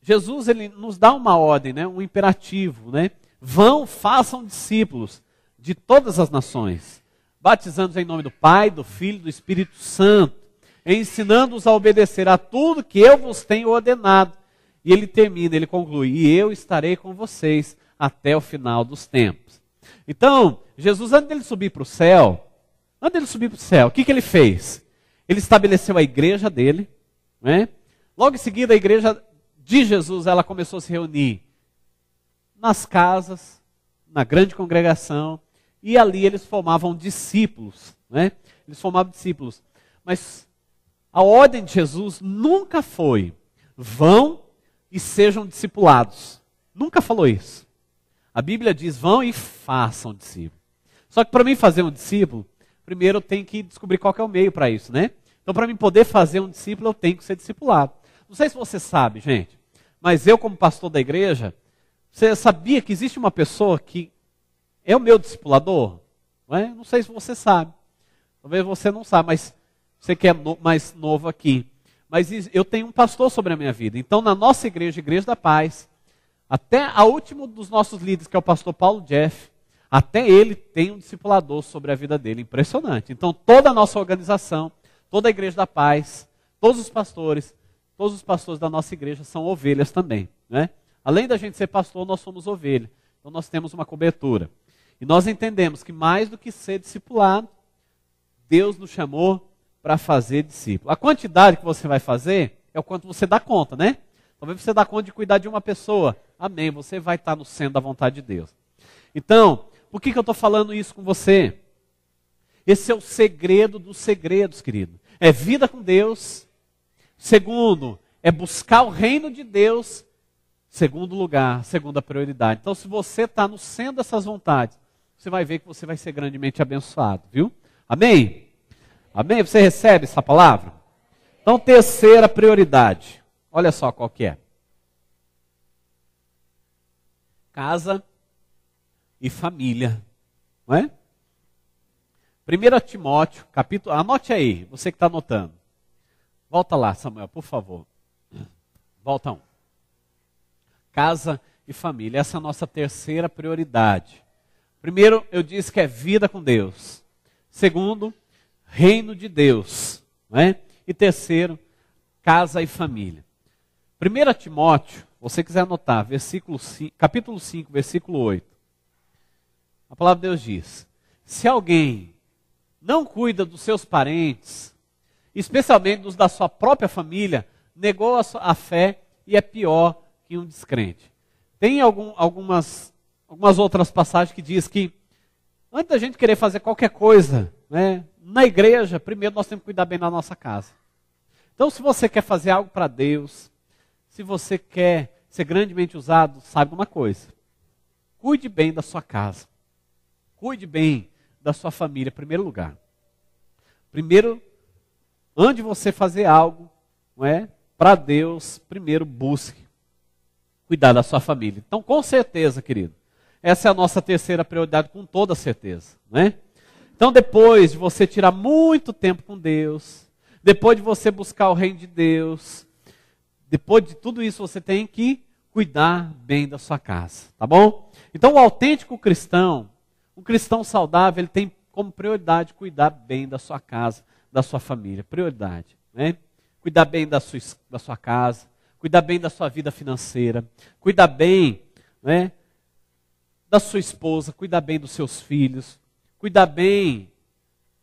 Jesus ele nos dá uma ordem, né, um imperativo, né? Vão, façam discípulos de todas as nações, batizando-os em nome do Pai, do Filho e do Espírito Santo, ensinando-os a obedecer a tudo que eu vos tenho ordenado. E ele termina, ele conclui, e eu estarei com vocês até o final dos tempos. Então, Jesus, antes dele subir para o céu, o que ele fez? Ele estabeleceu a igreja dele, né? Logo em seguida, a igreja de Jesus, ela começou a se reunir nas casas, na grande congregação, e ali eles formavam discípulos, né? Eles formavam discípulos. Mas a ordem de Jesus nunca foi, vão e sejam discipulados. Nunca falou isso. A Bíblia diz, vão e façam discípulos. Só que para mim fazer um discípulo, primeiro eu tenho que descobrir qual que é o meio para isso, né? Então para mim poder fazer um discípulo, eu tenho que ser discipulado. Não sei se você sabe, gente, mas eu como pastor da igreja, você sabia que existe uma pessoa que é o meu discipulador? Não é? Não sei se você sabe. Talvez você não saiba, mas você que é mais novo aqui. Mas eu tenho um pastor sobre a minha vida. Então na nossa igreja, Igreja da Paz, até a última dos nossos líderes, que é o pastor Paulo Jeff, até ele tem um discipulador sobre a vida dele. Impressionante. Então toda a nossa organização, toda a Igreja da Paz, todos os pastores da nossa igreja são ovelhas também, né? Além da gente ser pastor, nós somos ovelha. Então nós temos uma cobertura. E nós entendemos que mais do que ser discipulado, Deus nos chamou para fazer discípulo. A quantidade que você vai fazer é o quanto você dá conta, né? Talvez você dá conta de cuidar de uma pessoa. Amém. Você vai estar no centro da vontade de Deus. Então, por que eu estou falando isso com você? Esse é o segredo dos segredos, querido. É vida com Deus. Segundo, é buscar o reino de Deus. Segundo lugar, segunda prioridade. Então, se você está no centro dessas vontades, você vai ver que você vai ser grandemente abençoado, viu? Amém? Amém? Você recebe essa palavra? Então, terceira prioridade. Olha só qual que é. Casa e família. Não é? 1 Timóteo, capítulo... Anote aí, você que está anotando. Volta lá, Samuel, por favor. Volta um. Casa e família. Essa é a nossa terceira prioridade. Primeiro, eu disse que é vida com Deus. Segundo, reino de Deus. Não é? E terceiro, casa e família. 1 Timóteo, se você quiser anotar, capítulo 5, versículo 8. A palavra de Deus diz, se alguém não cuida dos seus parentes, especialmente dos da sua própria família, negou a fé e é pior que um descrente. Tem algumas outras passagens que diz que antes da gente querer fazer qualquer coisa, né, na igreja, primeiro nós temos que cuidar bem da nossa casa. Então, se você quer fazer algo para Deus, se você quer ser grandemente usado, saiba uma coisa. Cuide bem da sua casa. Cuide bem da sua família, em primeiro lugar. Primeiro, antes de você fazer algo, não é, para Deus, primeiro busque cuidar da sua família. Então, com certeza, querido, essa é a nossa terceira prioridade, com toda certeza, né? Então, depois de você tirar muito tempo com Deus, depois de você buscar o reino de Deus, depois de tudo isso, você tem que cuidar bem da sua casa, tá bom? Então, o autêntico cristão, um cristão saudável, ele tem como prioridade cuidar bem da sua casa, da sua família, prioridade, né? Cuidar bem da sua casa, cuidar bem da sua vida financeira, cuidar bem, né, da sua esposa, cuidar bem dos seus filhos, cuidar bem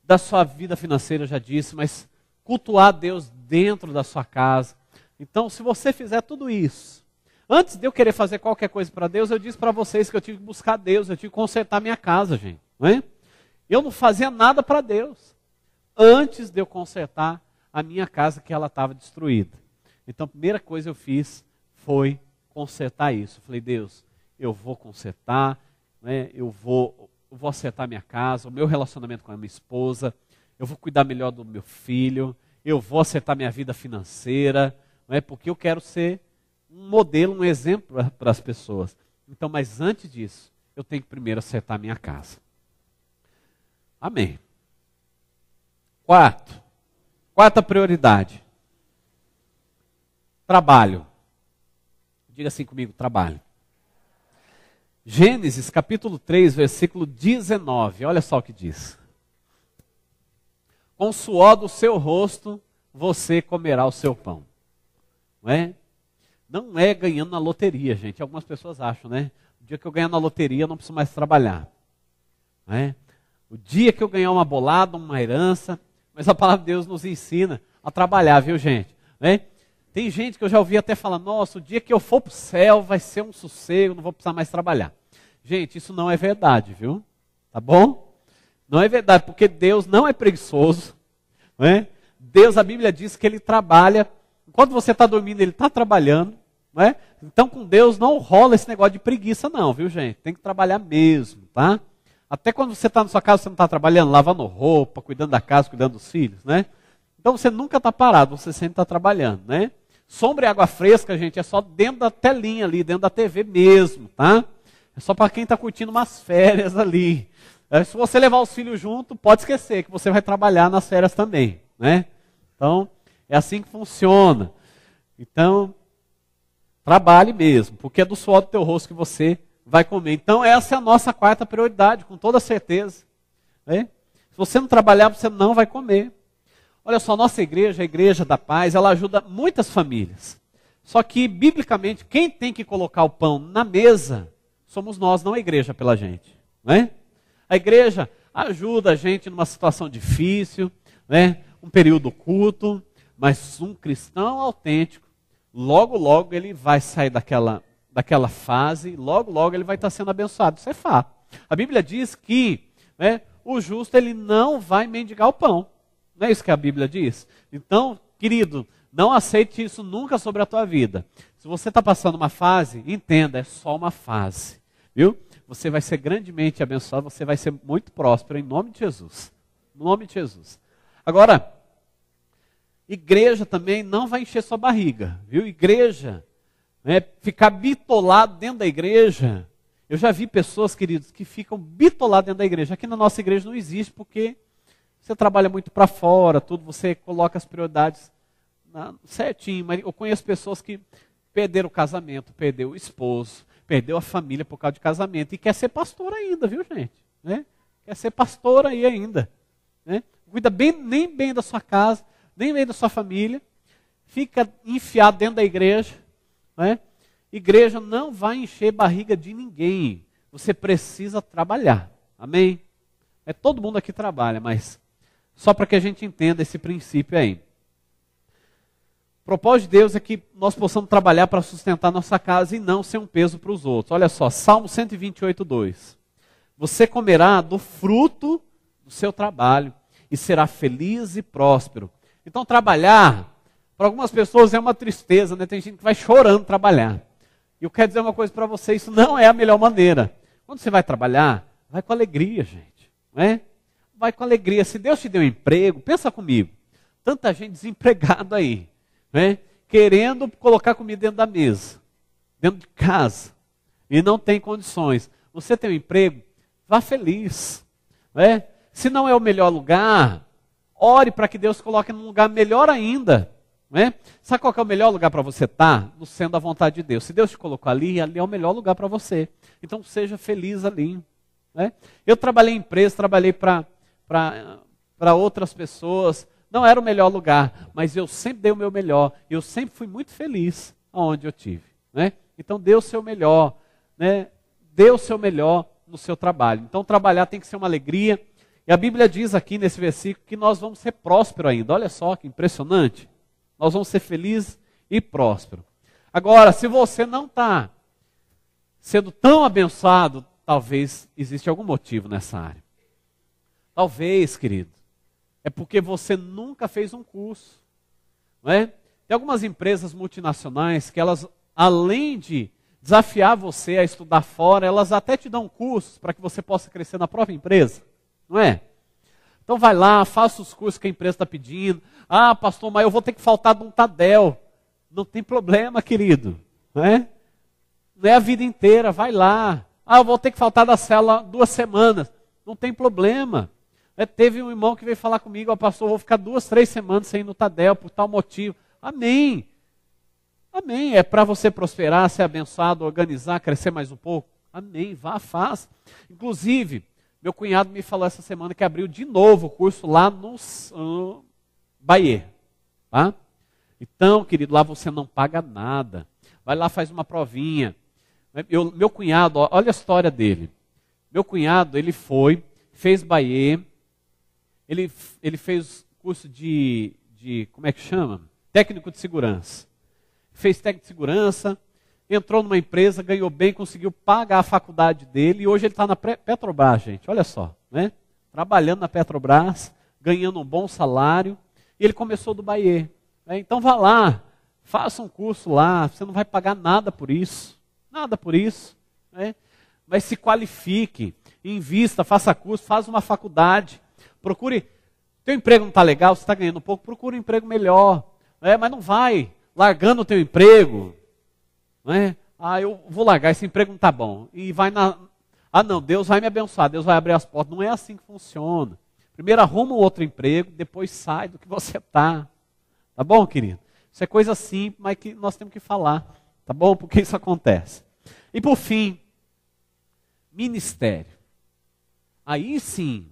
da sua vida financeira, eu já disse, mas cultuar Deus dentro da sua casa. Então, se você fizer tudo isso, antes de eu querer fazer qualquer coisa para Deus, eu disse para vocês que eu tive que buscar Deus, eu tive que consertar minha casa, gente. Não é? Eu não fazia nada para Deus, antes de eu consertar a minha casa que ela estava destruída. Então a primeira coisa que eu fiz foi consertar isso. Eu falei, Deus, eu vou consertar, né? Eu vou acertar minha casa, o meu relacionamento com a minha esposa, eu vou cuidar melhor do meu filho, eu vou acertar minha vida financeira, não é? Porque eu quero ser um modelo, um exemplo para as pessoas. Então, mas antes disso, eu tenho que primeiro acertar a minha casa. Amém. Quarta prioridade. Trabalho. Diga assim comigo, trabalho. Gênesis capítulo 3, versículo 19. Olha só o que diz. Com o suor do seu rosto, você comerá o seu pão. Não é? Não é ganhando na loteria, gente. Algumas pessoas acham, né? O dia que eu ganhar na loteria, eu não preciso mais trabalhar. Não é? O dia que eu ganhar uma bolada, uma herança, mas a palavra de Deus nos ensina a trabalhar, viu, gente? Não é? Tem gente que eu já ouvi até falar, nossa, o dia que eu for para o céu vai ser um sossego, não vou precisar mais trabalhar. Gente, isso não é verdade, viu? Tá bom? Não é verdade, porque Deus não é preguiçoso. Não é? Deus, a Bíblia diz que Ele trabalha. Enquanto você está dormindo, Ele está trabalhando. Não é? Então, com Deus não rola esse negócio de preguiça não, viu, gente? Tem que trabalhar mesmo, tá? Até quando você está na sua casa, você não está trabalhando, lavando roupa, cuidando da casa, cuidando dos filhos, né? Então, você nunca está parado, você sempre está trabalhando, né? Sombra e água fresca, gente, é só dentro da telinha ali, dentro da TV mesmo, tá? É só para quem está curtindo umas férias ali. Se você levar os filhos junto, pode esquecer que você vai trabalhar nas férias também, né? Então, é assim que funciona. Então, trabalhe mesmo, porque é do suor do teu rosto que você vai comer. Então, essa é a nossa quarta prioridade, com toda certeza. Né? Se você não trabalhar, você não vai comer. Olha só, nossa igreja, a Igreja da Paz, ela ajuda muitas famílias. Só que, biblicamente, quem tem que colocar o pão na mesa somos nós, não a igreja pela gente. Né? A igreja ajuda a gente numa situação difícil, né? Um período oculto, mas um cristão autêntico, logo, logo ele vai sair daquela fase, logo, logo ele vai estar sendo abençoado. Isso é fato. A Bíblia diz que, né, o justo ele não vai mendigar o pão. Não é isso que a Bíblia diz? Então, querido, não aceite isso nunca sobre a tua vida. Se você está passando uma fase, entenda, é só uma fase. Viu? Você vai ser grandemente abençoado, você vai ser muito próspero em nome de Jesus. Em nome de Jesus. Agora, igreja também não vai encher sua barriga, viu? Igreja, né, ficar bitolado dentro da igreja. Eu já vi pessoas, queridos, que ficam bitolados dentro da igreja. Aqui na nossa igreja não existe porque você trabalha muito para fora, tudo, você coloca as prioridades certinho. Mas eu conheço pessoas que perderam o casamento, perdeu o esposo, perdeu a família por causa de casamento e quer ser pastor ainda, viu, gente? Né? Quer ser pastor aí ainda. Né? Cuida nem bem da sua casa, nem bem da sua família, fica enfiado dentro da igreja. Né? Igreja não vai encher barriga de ninguém. Você precisa trabalhar. Amém? Todo mundo aqui trabalha, mas só para que a gente entenda esse princípio aí. O propósito de Deus é que nós possamos trabalhar para sustentar nossa casa e não ser um peso para os outros. Olha só, Salmo 128, 2. Você comerá do fruto do seu trabalho e será feliz e próspero. Então, trabalhar, para algumas pessoas é uma tristeza, né? Tem gente que vai chorando trabalhar. E eu quero dizer uma coisa para você, isso não é a melhor maneira. Quando você vai trabalhar, vai com alegria, gente. Né? Vai com alegria. Se Deus te deu um emprego, pensa comigo. Tanta gente desempregada aí. Né? Querendo colocar comida dentro da mesa, dentro de casa, e não tem condições. Você tem um emprego, vá feliz. Né? Se não é o melhor lugar, ore para que Deus coloque num lugar melhor ainda. Né? Sabe qual que é o melhor lugar para você estar? No centro da vontade de Deus. Se Deus te colocou ali, ali é o melhor lugar para você. Então seja feliz ali. Né? Eu trabalhei em empresa, trabalhei para outras pessoas. Não era o melhor lugar, mas eu sempre dei o meu melhor. Eu sempre fui muito feliz onde eu tive. Né? Então dê o seu melhor. Né? Dê o seu melhor no seu trabalho. Então trabalhar tem que ser uma alegria. E a Bíblia diz aqui nesse versículo que nós vamos ser prósperos ainda. Olha só que impressionante. Nós vamos ser felizes e prósperos. Agora, se você não está sendo tão abençoado, talvez existe algum motivo nessa área. Talvez, querido, é porque você nunca fez um curso. não é? Tem algumas empresas multinacionais que elas, além de desafiar você a estudar fora, elas até te dão cursos para que você possa crescer na própria empresa, não é? Então vai lá, faça os cursos que a empresa está pedindo. Ah, pastor, mas eu vou ter que faltar de um Tadel. Não tem problema, querido, não é? Não é a vida inteira, vai lá. Ah, eu vou ter que faltar da célula 2 semanas. Não tem problema. Teve um irmão que veio falar comigo, ó, pastor, eu vou ficar 2, 3 semanas sem ir no Tadel por tal motivo. Amém. Amém. É para você prosperar, ser abençoado, organizar, crescer mais um pouco. Amém. Vá, faça. Inclusive, meu cunhado me falou essa semana que abriu de novo o curso lá no Bahia. Tá? Então, querido, lá você não paga nada. Vai lá, faz uma provinha. Meu cunhado, olha a história dele. Meu cunhado, ele fez Bahia, ele fez curso de, como é que chama? Técnico de segurança. Fez técnico de segurança, entrou numa empresa, ganhou bem, conseguiu pagar a faculdade dele e hoje ele está na Petrobras, gente, olha só, né? Trabalhando na Petrobras, ganhando um bom salário, e ele começou do Bahia. Né? Então vá lá, faça um curso lá, você não vai pagar nada por isso, né? Mas se qualifique, invista, faça curso, faça uma faculdade, procure, teu emprego não está legal, você está ganhando um pouco, procure um emprego melhor, né? Mas não vai largando o teu emprego, né? Ah, eu vou largar, esse emprego não está bom, e vai não, Deus vai me abençoar, Deus vai abrir as portas, não é assim que funciona. Primeiro arruma um outro emprego, depois sai do que você está, tá bom, querido? Isso é coisa simples, mas que nós temos que falar, tá bom? Porque isso acontece. E por fim, ministério. Aí sim,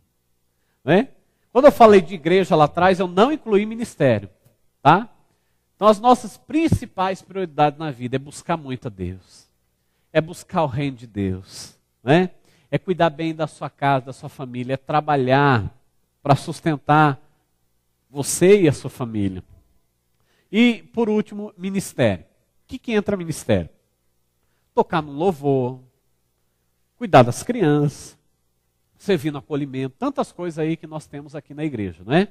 né? Quando eu falei de igreja lá atrás, eu não incluí ministério, tá? Então as nossas principais prioridades na vida é buscar muito a Deus, é buscar o reino de Deus, né? É cuidar bem da sua casa, da sua família, é trabalhar para sustentar você e a sua família. E por último, ministério. O que entra ministério? Tocar no louvor, cuidar das crianças, servir no acolhimento, tantas coisas aí que nós temos aqui na igreja, não é?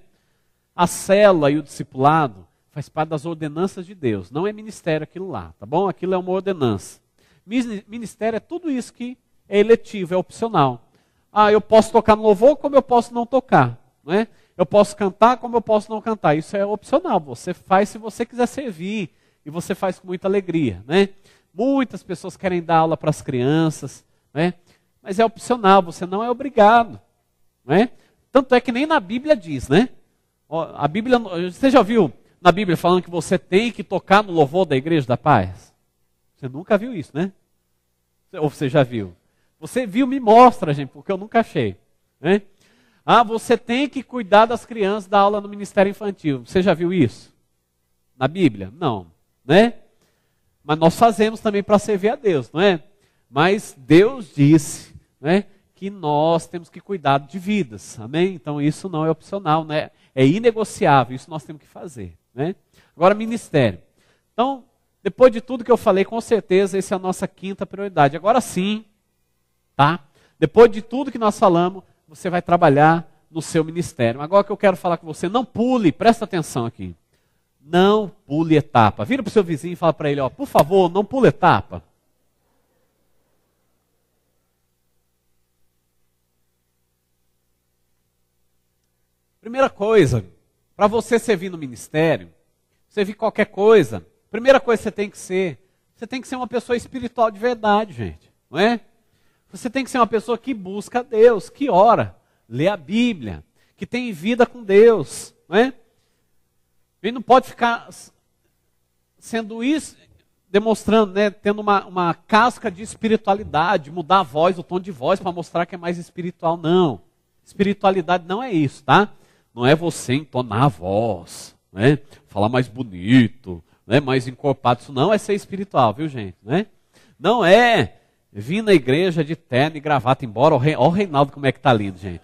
A célula e o discipulado faz parte das ordenanças de Deus, não é ministério aquilo lá, tá bom? Aquilo é uma ordenança. Ministério é tudo isso que é eletivo, é opcional. Ah, eu posso tocar no louvor como eu posso não tocar, não é? Eu posso cantar como eu posso não cantar, isso é opcional, você faz se você quiser servir, e você faz com muita alegria, né? Muitas pessoas querem dar aula para as crianças, né? Mas é opcional, você não é obrigado, né? Tanto é que nem na Bíblia diz, né? A Bíblia, você já viu na Bíblia falando que você tem que tocar no louvor da Igreja da Paz? Você nunca viu isso, né? Ou você já viu? Você viu, me mostra, gente, porque eu nunca achei, né? Ah, você tem que cuidar das crianças da aula no Ministério Infantil. Você já viu isso? Na Bíblia? Não, né? Mas nós fazemos também para servir a Deus, não é? Mas Deus disse, né, que nós temos que cuidar de vidas, amém? Então isso não é opcional, né? É inegociável, isso nós temos que fazer, né? Agora, ministério. Então, depois de tudo que eu falei, com certeza essa é a nossa quinta prioridade. Agora sim, tá? Depois de tudo que nós falamos, você vai trabalhar no seu ministério. Agora que eu quero falar com você, não pule, presta atenção aqui. Não pule etapa. Vira para o seu vizinho e fala para ele, ó, por favor, não pule etapa. Primeira coisa, para você servir no ministério, servir qualquer coisa, primeira coisa que você tem que ser uma pessoa espiritual de verdade, gente, não é? Você tem que ser uma pessoa que busca a Deus, que ora, lê a Bíblia, que tem vida com Deus, não é? Ele não pode ficar sendo isso, demonstrando, né, tendo uma casca de espiritualidade, mudar a voz, o tom de voz para mostrar que é mais espiritual, não. Espiritualidade não é isso, tá? Não é você entonar a voz, né, falar mais bonito, né, mais encorpado, isso não é ser espiritual, viu gente? Né? Não é vir na igreja de terno e gravata embora, olha o Reinaldo como é que tá lindo, gente.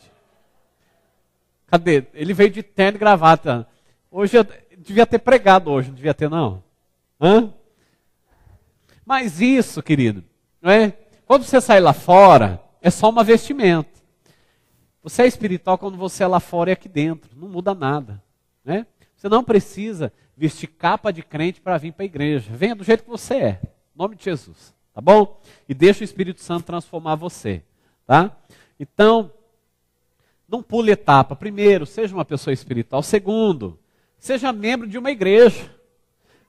Cadê? Ele veio de terno e gravata. Hoje eu devia ter pregado hoje, não devia ter não? Hã? Mas isso, querido, não é? Quando você sai lá fora, é só uma vestimenta. Você é espiritual quando você é lá fora e aqui dentro, não muda nada, né? Você não precisa vestir capa de crente para vir para a igreja. Venha do jeito que você é, em nome de Jesus, tá bom? E deixa o Espírito Santo transformar você, tá? Então, não pule etapa. Primeiro, seja uma pessoa espiritual. Segundo, seja membro de uma igreja.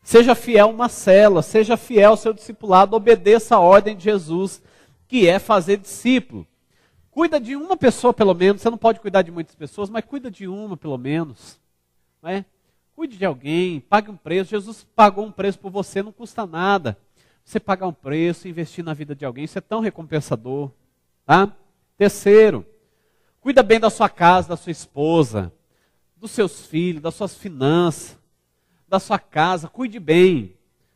Seja fiel a uma cela, seja fiel ao seu discipulado, obedeça a ordem de Jesus, que é fazer discípulo. Cuida de uma pessoa pelo menos, você não pode cuidar de muitas pessoas, mas cuida de uma pelo menos. Não é? Cuide de alguém, pague um preço. Jesus pagou um preço por você, não custa nada. Você pagar um preço, investir na vida de alguém, isso é tão recompensador. Tá? Terceiro, cuida bem da sua casa, da sua esposa, dos seus filhos, das suas finanças, da sua casa, cuide bem,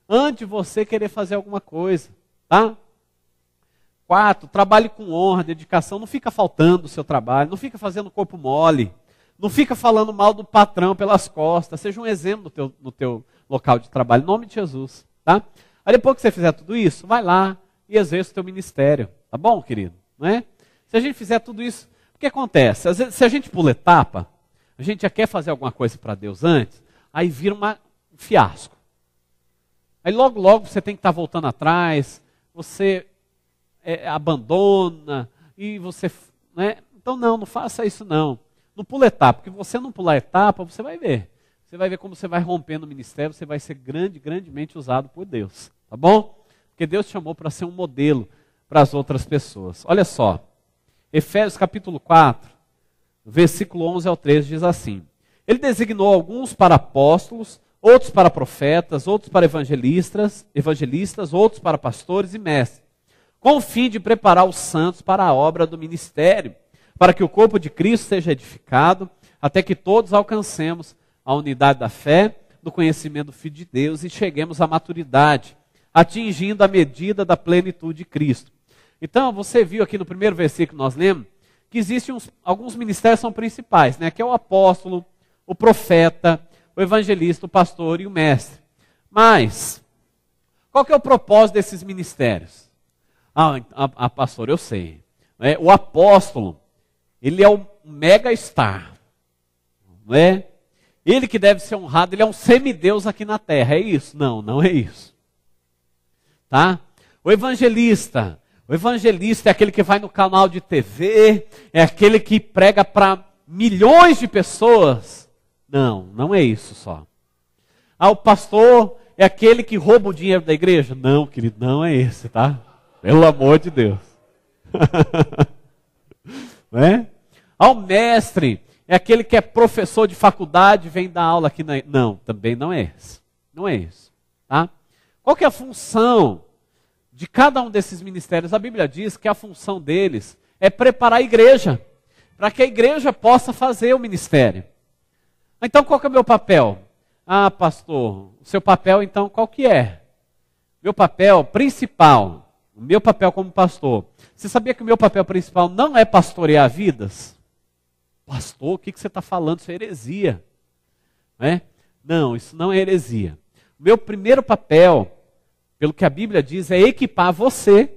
antes de você querer fazer alguma coisa, tá? 4, trabalhe com honra, dedicação, não fica faltando o seu trabalho, não fica fazendo corpo mole, não fica falando mal do patrão pelas costas, seja um exemplo no teu local de trabalho, em nome de Jesus, tá? Aí depois que você fizer tudo isso, vai lá e exerça o teu ministério, tá bom, querido? Não é? Se a gente fizer tudo isso, o que acontece? Às vezes, se a gente pula etapa, a gente já quer fazer alguma coisa para Deus antes, aí vira um fiasco. Aí logo você tem que estar voltando atrás, você abandona, e você... Né? Então não faça isso não. Não pula etapa, porque você não pular etapa, você vai ver. Você vai ver como você vai rompendo o ministério, você vai ser grandemente usado por Deus. Tá bom? Porque Deus te chamou para ser um modelo para as outras pessoas. Olha só, Efésios capítulo 4, versículo 11 ao 13 diz assim: Ele designou alguns para apóstolos, outros para profetas, outros para evangelistas, outros para pastores e mestres, com o fim de preparar os santos para a obra do ministério, para que o corpo de Cristo seja edificado, até que todos alcancemos a unidade da fé, do conhecimento do Filho de Deus e cheguemos à maturidade, atingindo a medida da plenitude de Cristo. Então, você viu aqui no primeiro versículo que nós lemos, que existem alguns ministérios que são principais, né? Que é o apóstolo, o profeta, o evangelista, o pastor e o mestre. Mas, qual que é o propósito desses ministérios? Pastor, eu sei. O apóstolo, ele é um mega star. Não é? Ele que deve ser honrado, ele é um semideus aqui na terra. É isso? Não é isso. Tá? O evangelista é aquele que vai no canal de TV, é aquele que prega para milhões de pessoas. Não é isso só. O pastor é aquele que rouba o dinheiro da igreja? Não, querido, não é esse, tá? Pelo amor de Deus. Não é? O mestre é aquele que é professor de faculdade, vem dar aula aqui na... Não, também não é esse. Não é isso. Tá? Qual que é a função de cada um desses ministérios? A Bíblia diz que a função deles é preparar a igreja, para que a igreja possa fazer o ministério. Então, qual que é o meu papel? Pastor, o seu papel, então, qual que é? Meu papel principal, o meu papel como pastor. Você sabia que o meu papel principal não é pastorear vidas? Pastor, o que você está falando? Isso é heresia. Não, isso não é heresia. O meu primeiro papel, pelo que a Bíblia diz, é equipar você,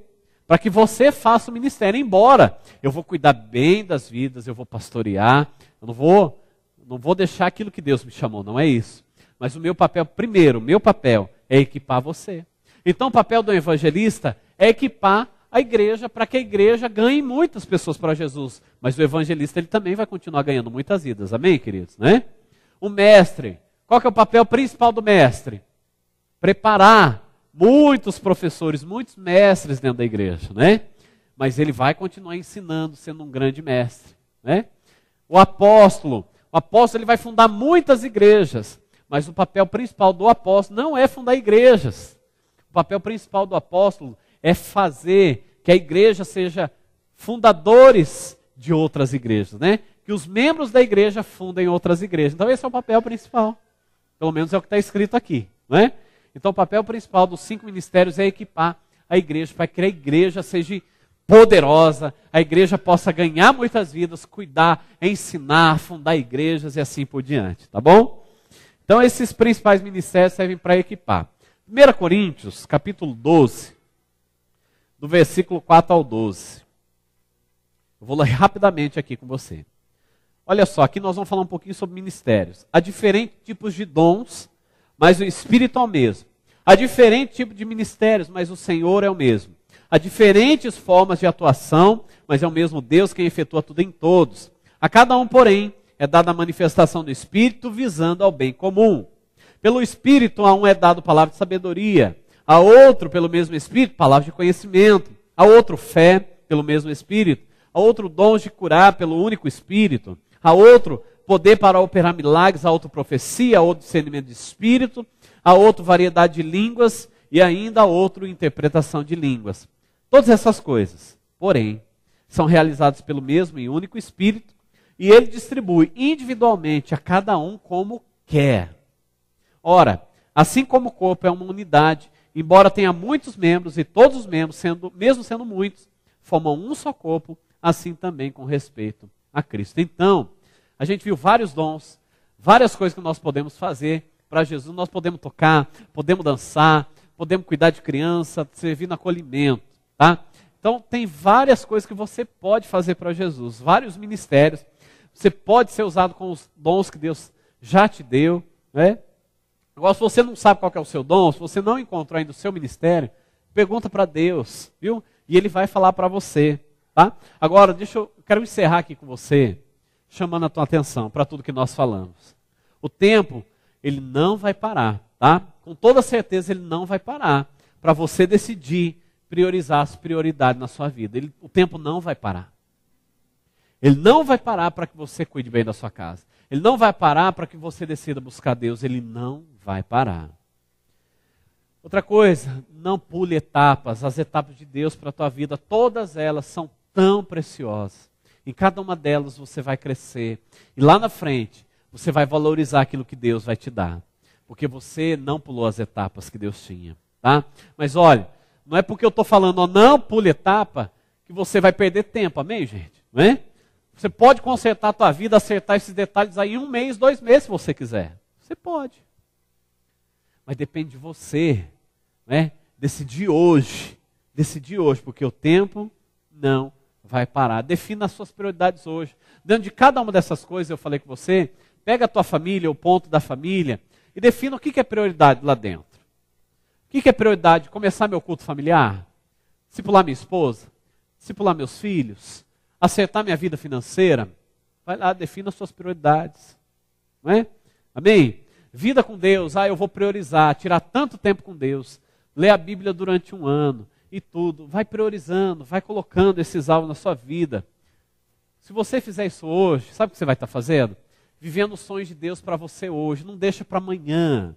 para que você faça o ministério. Embora eu vou cuidar bem das vidas, eu vou pastorear, eu não vou deixar aquilo que Deus me chamou, não é isso. Mas o meu papel, primeiro, o meu papel é equipar você. Então o papel do evangelista é equipar a igreja para que a igreja ganhe muitas pessoas para Jesus. Mas o evangelista ele também vai continuar ganhando muitas vidas. Amém, queridos? Né? O mestre, qual que é o papel principal do mestre? Preparar muitos professores, muitos mestres dentro da igreja, né? Mas ele vai continuar ensinando, sendo um grande mestre, né? O apóstolo ele vai fundar muitas igrejas, mas o papel principal do apóstolo não é fundar igrejas. O papel principal do apóstolo é fazer que a igreja seja fundadores de outras igrejas, né? Que os membros da igreja fundem outras igrejas. Então esse é o papel principal. Pelo menos é o que está escrito aqui, né? Então o papel principal dos 5 ministérios é equipar a igreja para que a igreja seja poderosa, a igreja possa ganhar muitas vidas, cuidar, ensinar, fundar igrejas e assim por diante, tá bom? Então esses principais ministérios servem para equipar. 1 Coríntios, capítulo 12, do versículo 4 ao 12. Eu vou ler rapidamente aqui com você. Olha só, aqui nós vamos falar um pouquinho sobre ministérios. Há diferentes tipos de dons, mas o Espírito é o mesmo. Há diferentes tipos de ministérios, mas o Senhor é o mesmo. Há diferentes formas de atuação, mas é o mesmo Deus quem efetua tudo em todos. A cada um, porém, é dada a manifestação do Espírito visando ao bem comum. Pelo Espírito, a um é dado palavra de sabedoria, a outro, pelo mesmo Espírito, palavra de conhecimento, a outro, fé, pelo mesmo Espírito, a outro, dons de curar, pelo único Espírito, a outro, poder para operar milagres, a outro, profecia, a outro, discernimento de Espírito, a outro, variedade de línguas e ainda a outro, interpretação de línguas. Todas essas coisas, porém, são realizadas pelo mesmo e único Espírito, e ele distribui individualmente a cada um como quer. Ora, assim como o corpo é uma unidade, embora tenha muitos membros, e todos os membros, mesmo sendo muitos, formam um só corpo, assim também com respeito a Cristo. Então, a gente viu vários dons, várias coisas que nós podemos fazer para Jesus. Nós podemos tocar, podemos dançar, podemos cuidar de criança, servir no acolhimento, tá? Então, tem várias coisas que você pode fazer para Jesus, vários ministérios. Você pode ser usado com os dons que Deus já te deu, né? Agora, se você não sabe qual que é o seu dom, se você não encontrou ainda o seu ministério, pergunta para Deus, viu? E Ele vai falar para você, tá? Agora, quero encerrar aqui com você, chamando a tua atenção para tudo que nós falamos. O tempo, ele não vai parar, tá? Com toda certeza, ele não vai parar para você decidir priorizar as prioridades na sua vida. O tempo não vai parar. Ele não vai parar para que você cuide bem da sua casa. Ele não vai parar para que você decida buscar Deus. Ele não vai parar. Outra coisa, não pule etapas. As etapas de Deus para a tua vida, todas elas são tão preciosas. Em cada uma delas você vai crescer. E lá na frente, você vai valorizar aquilo que Deus vai te dar. Porque você não pulou as etapas que Deus tinha. Tá? Mas olha, não é porque eu estou falando, ó, não pule etapa, que você vai perder tempo. Amém, gente? Não é? Você pode consertar a tua vida, acertar esses detalhes aí em 1 mês, 2 meses, se você quiser. Você pode. Mas depende de você, né? Decidir hoje, porque o tempo não vai parar. Defina as suas prioridades hoje. Dentro de cada uma dessas coisas, eu falei com você, pega a tua família, o ponto da família, e defina o que é prioridade lá dentro. O que é prioridade? Começar meu culto familiar? Discipular minha esposa? Discipular meus filhos? Acertar minha vida financeira? Vai lá, defina as suas prioridades. Não é? Amém? Vida com Deus, eu vou priorizar, tirar tanto tempo com Deus, ler a Bíblia durante 1 ano e tudo. Vai priorizando, vai colocando esses alvos na sua vida. Se você fizer isso hoje, sabe o que você vai estar fazendo? Vivendo os sonhos de Deus para você hoje. Não deixa para amanhã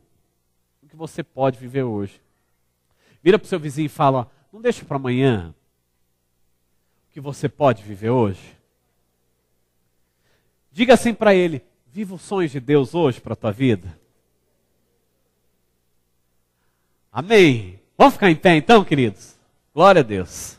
o que você pode viver hoje. Vira para o seu vizinho e fala, ó, não deixa para amanhã o que você pode viver hoje. Diga assim para ele, viva os sonhos de Deus hoje para a tua vida. Amém. Vamos ficar em pé então, queridos? Glória a Deus.